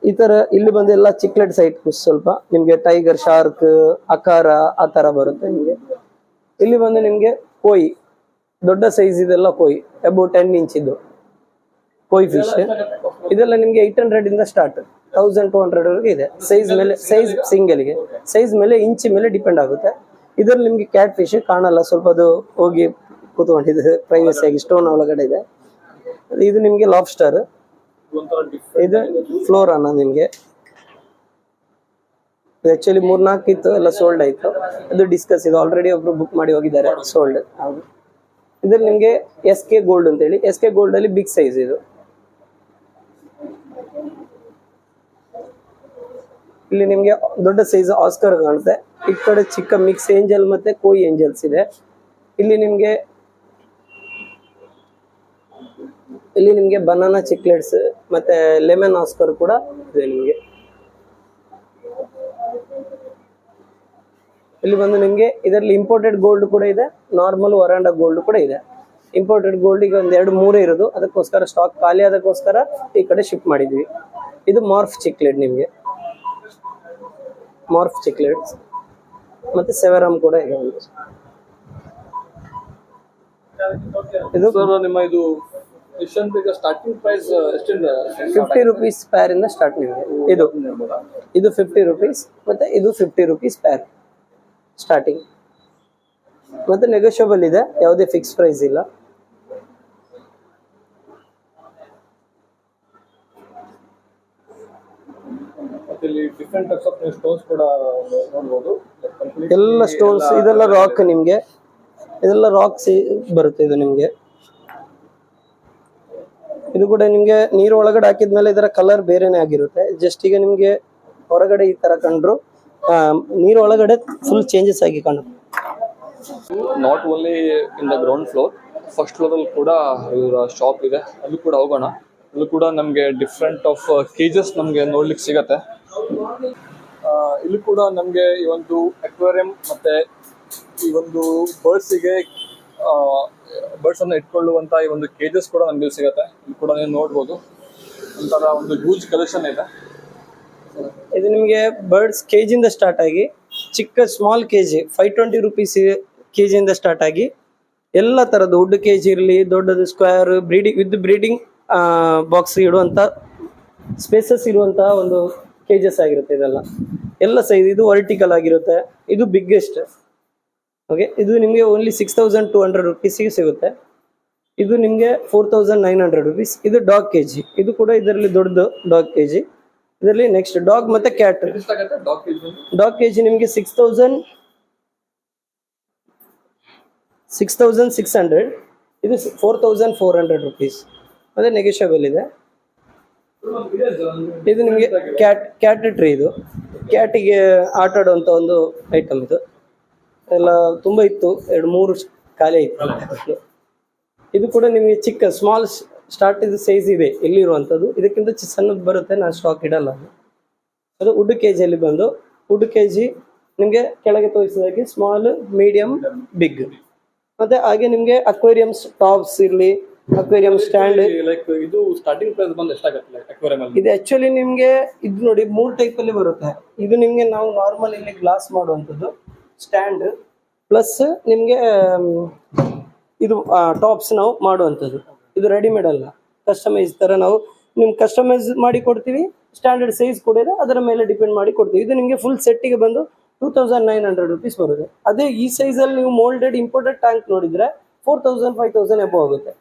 ಈ ತರ ಇಲ್ಲಿ ಬಂದು ಎಲ್ಲ ಚಿಕ್ಲೆಟ್ ಸೈಟ್ ಸ್ವಲ್ಪ ನಿಮ್ಗೆ ಟೈಗರ್, ಶಾರ್ಕ್, ಅಕಾರ ಆ ತರ ಬರುತ್ತೆ ನಿಮ್ಗೆ. ಇಲ್ಲಿ ಬಂದು ನಿಮ್ಗೆ ಕೋಯಿ, ದೊಡ್ಡ ಸೈಜ್ ಇದೆಲ್ಲ ಕೋಯಿ, ಅಬೌಟ್ 10 ಇಂಚ್ ಇದು ಕೋಯಿ ಫಿಶ್. ಇದೆಲ್ಲ ನಿಮ್ಗೆ 800 ಇಂದ ಸ್ಟಾರ್ಟ್ 1200 ವರೆಗೆ ಇದೆ. ಸೈಜ್ ಮೇಲೆ, ಸೈಜ್ ಸಿಂಗಲ್ಗೆ ಸೈಜ್ ಮೇಲೆ, ಇಂಚ್ ಮೇಲೆ ಡಿಪೆಂಡ್ ಆಗುತ್ತೆ. ಇದರಲ್ಲಿ ನಿಮ್ಗೆ ಕ್ಯಾಟ್ ಫಿಶ್ ಕಾಣಲ್ಲ, ಸ್ವಲ್ಪ ಅದು ಹೋಗಿ ಕೂತ್ಕೊಂಡಿದೆ ಪ್ರೈವಸಿ ಆಗಿ, ಸ್ಟೋನ್ ಒಳಗಡೆ ಇದೆ. ಇದು ನಿಮ್ಗೆ ಲಾಬ್ಸ್ಟರ್, ಇದು ಫ್ಲೋರಾನ ನಿಮ್ಗೆ. ಆಕ್ಚುಲಿ 3-4 ಇತ್ತು, ಎಲ್ಲ ಸೋಲ್ಡ್ ಆಯ್ತು. ಅದು ಡಿಸ್ಕಸ್ ಇದು ಆಲ್ರೆಡಿ ಒಬ್ರು ಬುಕ್ ಮಾಡಿ ಹೋಗಿದ್ದಾರೆ, ಸೋಲ್ಡ್. ಇದ್ರಲ್ಲಿ ನಿಮ್ಗೆ SK ಗೋಲ್ಡ್ ಅಂತ ಹೇಳಿ, SK ಗೋಲ್ಡ್ ಅಲ್ಲಿ ಬಿಗ್ ಸೈಜ್ ಇದು. ಇಲ್ಲಿ ನಿಮ್ಗೆ ದೊಡ್ಡ ಸೈಜ್ ಆಸ್ಕರ್ ಕಾಣುತ್ತೆ. ಈ ಕಡೆ ಚಿಕ್ಕ ಮಿಕ್ಸ್ ಏಂಜಲ್ ಮತ್ತೆ ಕೋಯಿ ಏಂಜಲ್ಸ್ ಇದೆ. ಇಲ್ಲಿ ನಿಮ್ಗೆ ಬನಾನಾ ಚಿಕ್ಲೆಟ್ಸ್ ಮತ್ತೆ ಲೆಮನ್ ಆಸ್ಕರ್ ಕೂಡ ಇದೆ ನಿಮ್ಗೆ. ಇಲ್ಲಿ ಬಂದು ನಿಮ್ಗೆ ಇದರಲ್ಲಿ ಇಂಪೋರ್ಟೆಡ್ ಗೋಲ್ಡ್ ಕೂಡ ಇದೆ, ನಾರ್ಮಲ್ ವರಾಂಡ ಗೋಲ್ಡ್ ಕೂಡ ಇದೆ. ಇಂಪೋರ್ಟೆಡ್ ಗೋಲ್ಡ್ ಈಗ 2-3 ಇರೋದು, ಅದಕ್ಕೋಸ್ಕರ ಸ್ಟಾಕ್ ಖಾಲಿ ಆದಕ್ಕೋಸ್ಕರ ಈ ಕಡೆ ಶಿಫ್ಟ್ ಮಾಡಿದ್ವಿ. ಇದು ಮಾರ್ಫ್ ಚಿಕ್ಲೆಟ್ ನಿಮ್ಗೆ, ಮಾರ್ಫ್ ಚಿಕ್ಲೆಟ್ಸ್ ಮತ್ತೆ ಸೆವೆರಮ್ ಕೂಡ ಇದೆ. ಇದು ನಿಮ್ಮ ಇದು ಸ್ಟಾರ್ಟಿಂಗ್ ಪ್ರೈಸ್ ಎಷ್ಟಿಂದ? 50 ರೂಪೀಸ್ ಪ್ಯಾರ್ ಇಂದ ಸ್ಟಾರ್ಟ್ ನಿಮಗೆ. ಇದು 50 ರೂಪೀಸ್ ಮತ್ತೆ ಇದು 50 ರೂಪೀಸ್ ಪ್ಯಾರ್ ಸ್ಟಾರ್ಟಿಂಗ್. ಮತ್ತೆ ನೆಗೋಷಿಯಬಲ್ ಇದೆ, ಯಾವುದೇ ಫಿಕ್ಸ್ ಪ್ರೈಸ್ ಇಲ್ಲ. ಡಿಫರೆಂಟ್ ಟೈಪ್ಸ್ ಆಫ್ ಸ್ಟೋನ್ಸ್ ಕೂಡ ನೋಡಬಹುದು. ಎಲ್ಲ ಸ್ಟೋನ್ಸ್, ಇದೆಲ್ಲ ರಾಕ್ ನಿಮ್ಗೆ, ಇದೆಲ್ಲ ರಾಕ್ಸ್ ಬರುತ್ತೆ. ಇದು ನಿಮ್ಗೆ ಇದು ಕೂಡ ನಿಮ್ಗೆ ನೀರು ಒಳಗಡೆ ಹಾಕಿದ್ಮೇಲೆ ಇದರ ಕಲರ್ ಬೇರೆನೆ ಆಗಿರುತ್ತೆ. ಜಸ್ಟ್ ಈಗ ನಿಮ್ಗೆ ಹೊರಗಡೆ ಈ ತರ ಕಂಡ್ರು, ನೀರು ಒಳಗಡೆ ಫುಲ್ ಚೇಂಜಸ್ ಆಗಿ ಕಾಣುತ್ತೆ. Not only in the ground floor, first floor ಅಲ್ಲಿ ಕೂಡ ಇವರ ಶಾಪ್ ಇದೆ, ಅಲ್ಲಿ ಕೂಡ ಹೋಗೋಣ. ಅಲ್ಲಿ ಕೂಡ ನಮಗೆ ಡಿಫ್ರೆಂಟ್ ಆಫ್ ಕೇಜಸ್ ನಮಗೆ ನೋಡ್ಲಿಕ್ಕೆ ಸಿಗತ್ತೆ. ಇಲ್ಲಿ ಕೂಡ ನಮಗೆ ಈ ಒಂದು ಅಕ್ವೇರಿಯಂ ಮತ್ತೆ ಈ ಒಂದು ಬರ್ಡ್ಸ್ ಅನ್ನು ಇಟ್ಕೊಳ್ಳುವಂತ ಈ ಒಂದು ಕೇಜಸ್ ಕೂಡ ನಮ್ಗೆ ಸಿಗತ್ತೆ. ಇಲ್ಲಿ ಕೂಡ ನೀವು ನೋಡ್ಬೋದು, ಒಂಥರ ಒಂದು ಹ್ಯೂಜ್ ಕಲೆಕ್ಷನ್ ಇದೆ. ಇದು ನಿಮಗೆ ಬರ್ಡ್ಸ್ ಕೆಜಿಯಿಂದ ಸ್ಟಾರ್ಟ್ ಆಗಿ ಚಿಕ್ಕ ಸ್ಮಾಲ್ ಕೆಜಿ 520 ರೂಪೀಸ್ ಕೆಜಿಯಿಂದ ಸ್ಟಾರ್ಟ್ ಆಗಿ ಎಲ್ಲ ತರದ್ದು ವುಡ್ ಕೇಜ್ ಇರಲಿ, ದೊಡ್ಡದು ಸ್ಕ್ವೇರ್ ಬ್ರೀಡಿಂಗ್ ಬಾಕ್ಸ್ ಇಡುವಂತ ಸ್ಪೇಸಸ್ ಇರುವಂತ ಒಂದು ಕೇಜಸ್ ಆಗಿರುತ್ತೆ. ಇದೆಲ್ಲ ಎಲ್ಲ ಸೈಜ್, ಇದು ವರ್ಟಿಕಲ್ ಆಗಿರುತ್ತೆ, ಇದು ಬಿಗ್ಗೆಸ್ಟ್. ಓಕೆ, ಇದು ನಿಮಗೆ ಓನ್ಲಿ 6200 ರೂಪೀಸ್ಗೆ ಸಿಗುತ್ತೆ. ಇದು ನಿಮಗೆ 4900 ರೂಪೀಸ್. ಇದು ಡಾಗ್ ಕೆಜಿ, ಇದು ಕೂಡ ಇದರಲ್ಲಿ ದೊಡ್ಡದು ಡಾಗ್ ಕೆಜಿ. ಇದರಲ್ಲಿ ನೆಕ್ಸ್ಟ್ ಡಾಗ್ ಮತ್ತೆ ಕ್ಯಾಟ್. ಡಾಗ್ ಕೆಜಿ ನಿಮಗೆ 6600, ಇದು 4400 ರೂಪೀಸ್. ಅದೇ ನೆಗೋಷಿಯಬಲ್ ಇದೆ. ಇದು ನಿಮಗೆ ಕ್ಯಾಟ್ ಟ್ರೀ, ಇದು ಕ್ಯಾಟಿಗೆ ಆಟ ಆಡುವಂತ ಒಂದು ಐಟಮ್. ಇದು ಎಲ್ಲ ತುಂಬಾ ಇತ್ತು, 2-3 ಖಾಲಿ ಇತ್ತು. ಇದು ಕೂಡ ನಿಮಗೆ ಚಿಕ್ಕ ಸ್ಮಾಲ್ ಸ್ಟಾರ್ಟ್ ಇದು ಸೈಜ್ ಇದೆ ಇಲ್ಲಿರುವಂಥದ್ದು. ಇದಕ್ಕಿಂತ ಸಣ್ಣದು ಬರುತ್ತೆ, ನಾನು ಸ್ಟಾಕ್ ಇಡಲ್ಲ. ಅದು ವುಡ್ ಕೆಜಿಯಲ್ಲಿ ಬಂದು ವುಡ್ ಕೆಜಿ ನಿಮಗೆ ಕೆಳಗೆ ತೋರಿಸಿದಾಗೆ ಸ್ಮಾಲ್, ಮೀಡಿಯಂ, ಬಿಗ್. ಮತ್ತೆ ಹಾಗೆ ನಿಮಗೆ ಅಕ್ವೇರಿಯಮ್ಸ್ ಟಾಪ್ಸ್ ಇರಲಿ, ಅಕ್ವೇರಿಯಂ ಸ್ಟ್ಯಾಂಡ್. ಲೈಕ್ ಇದು ಸ್ಟಾರ್ಟಿಂಗ್ ಪ್ರೈಸ್ ಬಂದು ಎಷ್ಟಾಗುತ್ತೆ ಅಕ್ವೇರಿಯಂ ಅಲ್ಲಿ? ಇದು ಆಕ್ಚುಲಿ ನಿಮಗೆ ಇದು ನೋಡಿ 3 ಟೈಪ್ ಅಲ್ಲಿ ಬರುತ್ತೆ. ಇದು ನಿಮಗೆ ನಾವು ನಾರ್ಮಲ್ ಇಲ್ಲಿ ಗ್ಲಾಸ್ ಮಾಡುವಂಥದ್ದು ಸ್ಟ್ಯಾಂಡ್, ಪ್ಲಸ್ ನಿಮಗೆ ಇದು ಟಾಪ್ಸ್ ನಾವು ಮಾಡುವಂಥದ್ದು. ಇದು ರೆಡಿಮೇಡ್ ಅಲ್ಲ, ಕಸ್ಟಮೈಸ್ ತರ ನಾವು ನಿಮ್ಗೆ ಕಸ್ಟಮೈಸ್ ಮಾಡಿ ಕೊಡ್ತೀವಿ. ಸ್ಟ್ಯಾಂಡರ್ಡ್ ಸೈಜ್ ಕೂಡ ಇದೆ, ಅದರ ಮೇಲೆ ಡಿಪೆಂಡ್ ಮಾಡಿ ಕೊಡ್ತೀವಿ. ಇದು ನಿಮಗೆ ಫುಲ್ ಸೆಟ್ಟಿಗೆ ಬಂದು 2900 ರೂಪೀಸ್ ಬರುತ್ತೆ. ಅದೇ ಈ ಸೈಜ್ ಅಲ್ಲಿ ನೀವು ಮೋಲ್ಡೆಡ್ ಇಂಪೋರ್ಟೆಡ್ ಟ್ಯಾಂಕ್ ನೋಡಿದ್ರೆ 4000-5000 ಎಬೋ ಆಗುತ್ತೆ.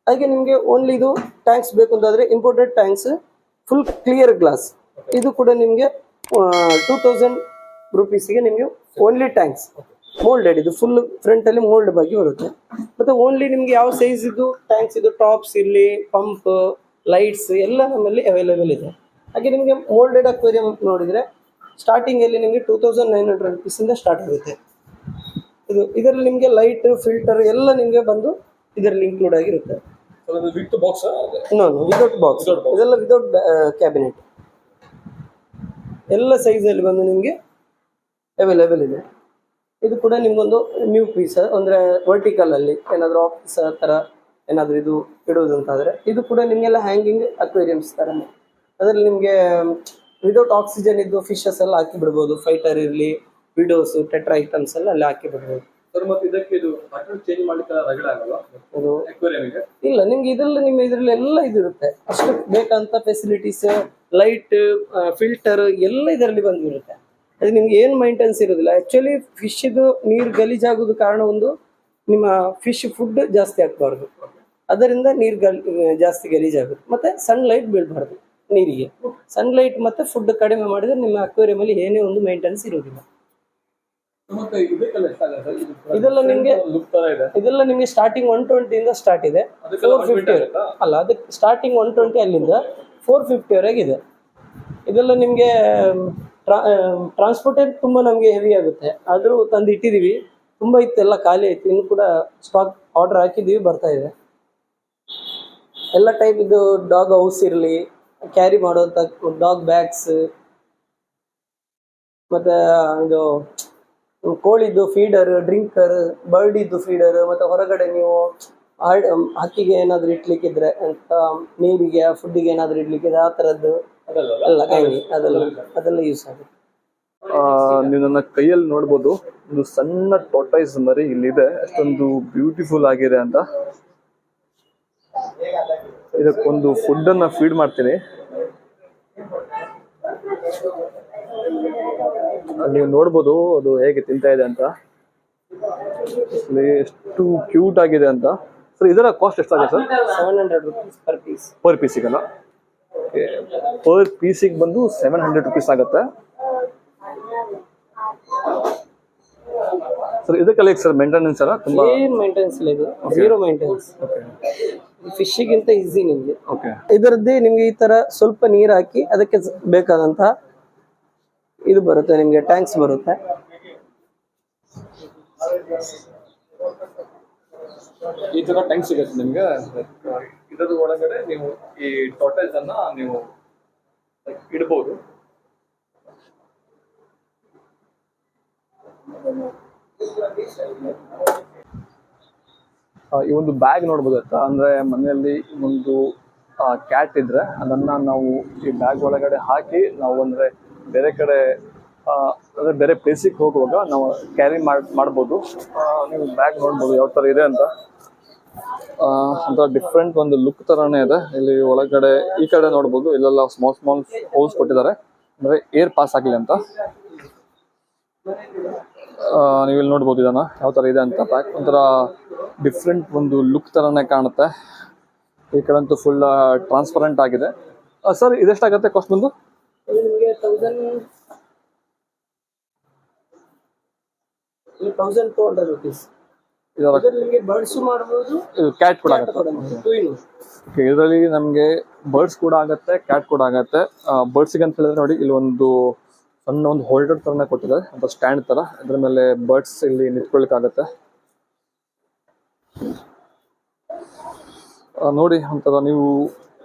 ಹಾಗೆ ನಿಮಗೆ ಓನ್ಲಿ ಇದು ಟ್ಯಾಂಕ್ಸ್ ಬೇಕು ಅಂತಾದ್ರೆ imported tanks full clear glass, ಇದು ಕೂಡ ನಿಮಗೆ ರುಪೀಸಿಗೆ ನಿಮಗೆ ಓನ್ಲಿ ಟ್ಯಾಂಕ್ಸ್ ಮೋಲ್ಡೆಡ್, ಇದು ಫುಲ್ ಫ್ರಂಟ್ ಅಲ್ಲಿ ಮೋಲ್ಡ್ ಬಗ್ಗೆ ಬರುತ್ತೆ. ಮತ್ತೆ ಓನ್ಲಿ ನಿಮ್ಗೆ ಯಾವ ಸೈಜ್ ಇದು ಟ್ಯಾಂಕ್ಸ್ ಇದು ಟಾಪ್ಸ್ ಇರಲಿ, ಪಂಪ್, ಲೈಟ್ಸ್ ಎಲ್ಲ ನಮ್ಮಲ್ಲಿ ಅವೈಲೇಬಲ್ ಇದೆ. ಹಾಗೆ ನಿಮಗೆ ಮೋಲ್ಡೆಡ್ ಅಕ್ವೇರಿಯಂ ನೋಡಿದ್ರೆ ಸ್ಟಾರ್ಟಿಂಗ್ ಅಲ್ಲಿ ನಿಮಗೆ 2900 rupees ಸ್ಟಾರ್ಟ್ ಆಗುತ್ತೆ. ಇದರಲ್ಲಿ ನಿಮಗೆ ಲೈಟ್ ಫಿಲ್ಟರ್ ಎಲ್ಲ ನಿಮಗೆ ಬಂದು ಇದರಲ್ಲಿ ಇನ್ಕ್ಲೂಡ್ ಆಗಿರುತ್ತೆ. ವಿತ್ ಬಾಕ್ಸ್ ವಿದೌಟ್ ಬಾಕ್ಸ್, ಇದೆಲ್ಲ ವಿದೌಟ್ ಕ್ಯಾಬಿನೆಟ್, ಎಲ್ಲ ಸೈಜಲ್ಲಿ ಬಂದು ನಿಮಗೆ ಅವೈಲೇಬಲ್ ಇದೆ. ಇದು ಕೂಡ ನಿಮ್ಗೊಂದು ನ್ಯೂ ಪೀಸ್ ಅಂದರೆ ವರ್ಟಿಕಲ್ ಅಲ್ಲಿ ಏನಾದರೂ ಆಫೀಸ್ ಥರ ಏನಾದರೂ ಇದು ಇಡೋದಂತಾದರೆ ಇದು ಕೂಡ ನಿಮಗೆಲ್ಲ ಹ್ಯಾಂಗಿಂಗ್ ಅಕ್ವೇರಿಯಮ್ಸ್ ಥರನೇ. ಅದರಲ್ಲಿ ನಿಮಗೆ ವಿದೌಟ್ ಆಕ್ಸಿಜನ್ ಇದ್ದು ಫಿಶಸ್ ಎಲ್ಲ ಹಾಕಿ ಬಿಡ್ಬೋದು. ಫೈಟರ್ ಇರಲಿ, ವಿಡೋಸ್, ಟೆಟ್ರಾ ಐಟಮ್ಸ್ ಎಲ್ಲ ಅಲ್ಲಿ ಹಾಕಿ ಬಿಡ್ಬೋದು. ಚೇಂಜ್ ಮಾಡ್ಲಿಕ್ಕೆ ರಗಳೆ ಆಗಲ್ಲ ಅದು ಅಕ್ವೇರಿಯಂಗೆ? ಇಲ್ಲ, ನಿಮ್ಗೆ ಇದರಲ್ಲಿ ಎಲ್ಲ ಇದಿರುತ್ತೆ. ಅಷ್ಟು ಬೇಕಂತ ಫೆಸಿಲಿಟೀಸ್, ಲೈಟ್, ಫಿಲ್ಟರ್ ಎಲ್ಲ ಇದರಲ್ಲಿ ಬಂದಿರುತ್ತೆ. ಅದು ನಿಮ್ಗೆ ಏನು ಮೈಂಟೆನೆನ್ಸ್ ಇರೋದಿಲ್ಲ. ಆ್ಯಕ್ಚುಲಿ ಫಿಶ್ದು ನೀರು ಗಲೀಜಾಗೋದು ಕಾರಣ ಒಂದು ನಿಮ್ಮ ಫಿಶ್ ಫುಡ್ ಜಾಸ್ತಿ ಹಾಕ್ಬಾರ್ದು, ಅದರಿಂದ ನೀರು ಜಾಸ್ತಿ ಗಲೀಜಾಗುತ್ತೆ. ಮತ್ತು ಸನ್ಲೈಟ್ ಬೀಳಬಾರ್ದು ನೀರಿಗೆ. ಸನ್ಲೈಟ್ ಮತ್ತು ಫುಡ್ ಕಡಿಮೆ ಮಾಡಿದರೆ ನಿಮ್ಮ ಅಕ್ವೇರಿಯಮಲ್ಲಿ ಏನೇ ಒಂದು ಮೈಂಟೆನೆನ್ಸ್ ಇರೋದಿಲ್ಲ. ಇದೆಲ್ಲ ನಿಮಗೆ ಸ್ಟಾರ್ಟಿಂಗ್ 120 ಸ್ಟಾರ್ಟ್ ಇದೆ, 450 ಅಲ್ಲ, ಅದಕ್ಕೆ ಸ್ಟಾರ್ಟಿಂಗ್ 120 ಅಲ್ಲಿಂದ 450 ವರೆಗೆ ಇದೆ. ಇದೆಲ್ಲ ನಿಮಗೆ ಟ್ರಾನ್ಸ್ಪೋರ್ಟೇಜ್ ತುಂಬ ನಮಗೆ ಹೆವಿ ಆಗುತ್ತೆ. ಆದರೂ ತಂದು ಇಟ್ಟಿದ್ದೀವಿ, ತುಂಬ ಇತ್ತು, ಎಲ್ಲ ಖಾಲಿ ಆಯಿತು. ಇನ್ನು ಕೂಡ ಸ್ಟಾಕ್ ಆರ್ಡರ್ ಹಾಕಿದ್ದೀವಿ, ಬರ್ತಾ ಇದೆ. ಎಲ್ಲ ಟೈಪ್ ಇದು ಡಾಗ್ ಹೌಸ್ ಇರಲಿ, ಕ್ಯಾರಿ ಮಾಡುವಂಥ ಡಾಗ್ ಬ್ಯಾಗ್ಸ್, ಮತ್ತು ಇದು ಕೋಳಿದ್ದು ಫೀಡರ್, ಡ್ರಿಂಕರ್, ಬರ್ಡಿದ್ದು ಫೀಡರ್, ಮತ್ತು ಹೊರಗಡೆ ನೀವು ಹಕ್ಕಿಗೆ ಏನಾದರೂ ಇಡ್ಲಿಕ್ಕಿದ್ರೆ ಅಂತ ನೀರಿಗೆ ಫುಡ್ಡಿಗೆ ಏನಾದರೂ ಇಡ್ಲಿಕ್ಕಿದ್ರೆ ಆ ಥರದ್ದು ಎಲ್ಲ ಅದೆಲ್ಲ ಯೂಸ್ ಆಗುತ್ತೆ. ನೀವು ನನ್ನ ಕೈಯಲ್ಲಿ ನೋಡ್ಬೋದು, ಒಂದು ಸಣ್ಣ ಟೋಟೈಸ್ ಮರಿ ಇಲ್ಲಿದೆ. ಅಷ್ಟೊಂದು ಬ್ಯೂಟಿಫುಲ್ ಆಗಿದೆ ಅಂತ. ಇದಕ್ಕೊಂದು ಫುಡ್ ಅನ್ನ ಫೀಡ್ ಮಾಡ್ತೀನಿ. ನೀವು ನೋಡ್ಬೋದು ಅದು ಹೇಗೆ ತಿಂತಾ ಇದೆ ಅಂತ. ಎಷ್ಟು ಕ್ಯೂಟ್ ಆಗಿದೆ ಅಂತ. ಸರ್, ಇದರ ಕಾಸ್ಟ್ ಎಷ್ಟಾಗಿದೆ sir? 700 rupees per piece. Per ಪೀಸಿಗಲ್ಲ? ಓಕೆ, ಪರ್ ಪೀಸಿಗೆ ಬಂದು 700 rupees ಆಗುತ್ತೆ. ಸರ್, ಇದಕ್ಕೆಲ್ಲ ಸರ್ ಮೇಂಟೆನೆನ್ಸ್ ಅಲ್ಲ? ತುಂಬ ಏನು ಮೇಂಟೆನೆನ್ಸ್ ಇಲ್ಲ, ಇದು ಝೀರೋ ಮೇಂಟೆನೆನ್ಸ್. ಫಿಶ್ಗಿಂತ ಈಸಿ ನಿಮಗೆ. ಓಕೆ, ಇದರದ್ದೇ ನಿಮಗೆ ಈ ತರ ಸ್ವಲ್ಪ ನೀರು ಹಾಕಿ ಅದಕ್ಕೆ ಬೇಕಾದಂತಹ ಇದು ಬರುತ್ತೆ, ನಿಮಗೆ ಟ್ಯಾಂಕ್ಸ್ ಬರುತ್ತೆ. ಈ ತರ ಟ್ಯಾಂಕ್ ಸಿಗುತ್ತೆ ನಿಮ್ಗೆ. ಇದರ ಒಳಗಡೆ ನೀವು ಈ ಟೋಟೈಸ್ ಅನ್ನ ನೀವು ಇಡಬಹುದು. ಈ ಒಂದು ಬ್ಯಾಗ್ ನೋಡ್ಬೋದು ಆಯ್ತಾ, ಅಂದ್ರೆ ಮನೆಯಲ್ಲಿ ಒಂದು ಕ್ಯಾಟ್ ಇದ್ರೆ ಅದನ್ನ ನಾವು ಈ ಬ್ಯಾಗ್ ಒಳಗಡೆ ಹಾಕಿ ನಾವು ಅಂದ್ರೆ ಬೇರೆ ಕಡೆ ಅಂದ್ರೆ ಬೇರೆ ಪ್ಲೇಸಿಗೆ ಹೋಗುವಾಗ ನಾವು ಕ್ಯಾರಿ ಮಾಡ್ಬೋದು. ನೀವು ಬ್ಯಾಗ್ ನೋಡ್ಬೋದು ಯಾವ ಥರ ಇದೆ ಅಂತ. ಒಂಥರ ಡಿಫ್ರೆಂಟ್ ಒಂದು ಲುಕ್ ಥರನೇ ಇದೆ. ಇಲ್ಲಿ ಒಳಗಡೆ ಈ ಕಡೆ ನೋಡ್ಬೋದು, ಇಲ್ಲೆಲ್ಲ ಸ್ಮಾಲ್ ಹೋಲ್ಸ್ ಕೊಟ್ಟಿದ್ದಾರೆ, ಅಂದರೆ ಏರ್ ಪಾಸ್ ಆಗಲಿ ಅಂತ. ನೀವು ಇಲ್ಲಿ ನೋಡ್ಬೋದು ಇದನ್ನ ಯಾವ ಥರ ಇದೆ ಅಂತ. ಬ್ಯಾಗ್ ಒಂಥರ ಡಿಫ್ರೆಂಟ್ ಒಂದು ಲುಕ್ ಥರನೇ ಕಾಣುತ್ತೆ. ಈ ಕಡೆ ಅಂತೂ ಫುಲ್ ಟ್ರಾನ್ಸ್ಪರೆಂಟ್ ಆಗಿದೆ. ಸರ್, ಇದೆಷ್ಟಾಗುತ್ತೆ ಕಾಸ್ಟ್ ಬಂದು? ನಿಮಗೆ 1200 rupees. ನಿಮಗೆ ಬರ್ಡ್ಸ್ ಮಾಡಬಹುದು, ಕ್ಯಾಟ್ ಕೂಡ ಆಗುತ್ತೆ. ಇದರಲ್ಲಿ ನಮಗೆ ಬರ್ಡ್ಸ್ ಕೂಡ ಆಗುತ್ತೆ, ಕ್ಯಾಟ್ ಕೂಡ ಆಗುತ್ತೆ. ಬರ್ಡ್ಸಿಗೆ ಅಂತ ಹೇಳಿದ್ರೆ ನೋಡಿ, ಇಲ್ಲಿ ಒಂದು ಸಣ್ಣ ಒಂದು ಹೋಲ್ಡರ್ ತರನೇ ಕೊಟ್ಟಿದ್ದಾರೆ ಅಂತ, ಸ್ಟ್ಯಾಂಡ್ ತರ. ಇದ್ರ ಮೇಲೆ ಬರ್ಡ್ಸ್ ಇಲ್ಲಿ ನಿಂತ್ಕೊಳ್ಳಿಕ್ಕಾಗತ್ತೆ. ನೋಡಿ ಒಂಥರ ನೀವು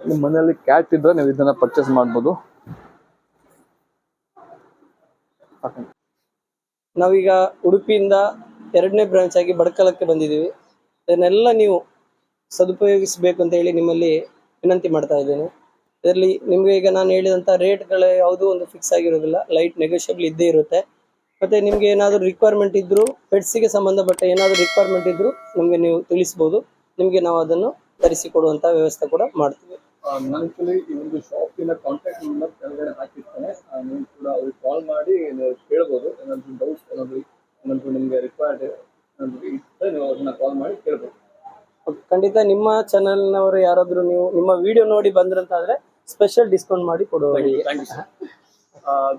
ನಿಮ್ಮ ಮನೆಯಲ್ಲಿ ಕ್ಯಾಟ್ ಇದ್ರೆ ನೀವು ಇದನ್ನ ಪರ್ಚೇಸ್ ಮಾಡ್ಬೋದು. ನಾವೀಗ ಉಡುಪಿಯಿಂದ 2ನೇ ಬ್ರಾಂಚ್ ಆಗಿ ಬಡ್ಕಲಕ್ಕೆ ಬಂದಿದ್ದೀವಿ. ಇದನ್ನೆಲ್ಲ ನೀವು ಸದುಪಯೋಗಿಸಬೇಕು ಅಂತ ಹೇಳಿ ನಿಮ್ಮಲ್ಲಿ ವಿನಂತಿ ಮಾಡ್ತಾ ಇದ್ದೇನೆ. ಇದರಲ್ಲಿ ನಿಮಗೆ ಈಗ ನಾನು ಹೇಳಿದಂಥ ರೇಟ್ಗಳು ಯಾವುದೂ ಒಂದು ಫಿಕ್ಸ್ ಆಗಿರೋದಿಲ್ಲ, ಲೈಟ್ ನೆಗೋಷಿಯಬಲ್ ಇದ್ದೇ ಇರುತ್ತೆ. ಮತ್ತು ನಿಮಗೆ ಏನಾದರೂ ರಿಕ್ವೈರ್ಮೆಂಟ್ ಇದ್ದರೂ, ಪೆಟ್ಸಿಗೆ ಸಂಬಂಧಪಟ್ಟ ಏನಾದರೂ ರಿಕ್ವೈರ್ಮೆಂಟ್ ಇದ್ದರೂ ನಮಗೆ ನೀವು ತಿಳಿಸ್ಬೋದು. ನಿಮಗೆ ನಾವು ಅದನ್ನು ತರಿಸಿಕೊಡುವಂಥ ವ್ಯವಸ್ಥೆ ಕೂಡ ಮಾಡ್ತೀವಿ. ನಾನು ಈ ಒಂದು ಶಾಪಿನ ಕಾಂಟ್ಯಾಕ್ಟ್ ನಂಬರ್ ಕೆಳಗಡೆ ಹಾಕಿರ್ತೇನೆ. ನೀವು ಕೂಡ ಅವ್ರಿಗೆ ಕಾಲ್ ಮಾಡಿ ಕೇಳ್ಬೋದು. ಏನಾದರೂ ಡೌಟ್ಸ್ ಏನಾದರೂ ನಿಮಗೆ ರಿಕ್ವೈರ್ಡ್ ಏನಾದರೂ ಇದ್ದರೆ ನೀವು ಅದನ್ನ ಕಾಲ್ ಮಾಡಿ ಕೇಳ್ಬೋದು. ಖಂಡಿತ ನಿಮ್ಮ ಚಾನಲ್ನವರು ಯಾರಾದರೂ ನೀವು ನಿಮ್ಮ ವಿಡಿಯೋ ನೋಡಿ ಬಂದ್ರಂತಾದರೆ ಸ್ಪೆಷಲ್ ಡಿಸ್ಕೌಂಟ್ ಮಾಡಿ ಕೊಡುವ.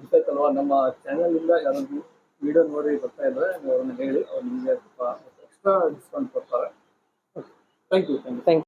ಗೊತ್ತಾಯ್ತಲ್ವಾ, ನಮ್ಮ ಚಾನಲ್ ಇಂದ ಯಾರಾದ್ರು ವಿಡಿಯೋ ನೋಡಿ ಬರ್ತಾ ಇದ್ರೆ ನೀವು ಅವ್ರನ್ನ ಹೇಳಿ, ಅವ್ರು ನಿಮಗೆ ಸ್ವಲ್ಪ ಎಕ್ಸ್ಟ್ರಾ ಡಿಸ್ಕೌಂಟ್ ಕೊಡ್ತಾರೆ. Thank you. Thank you.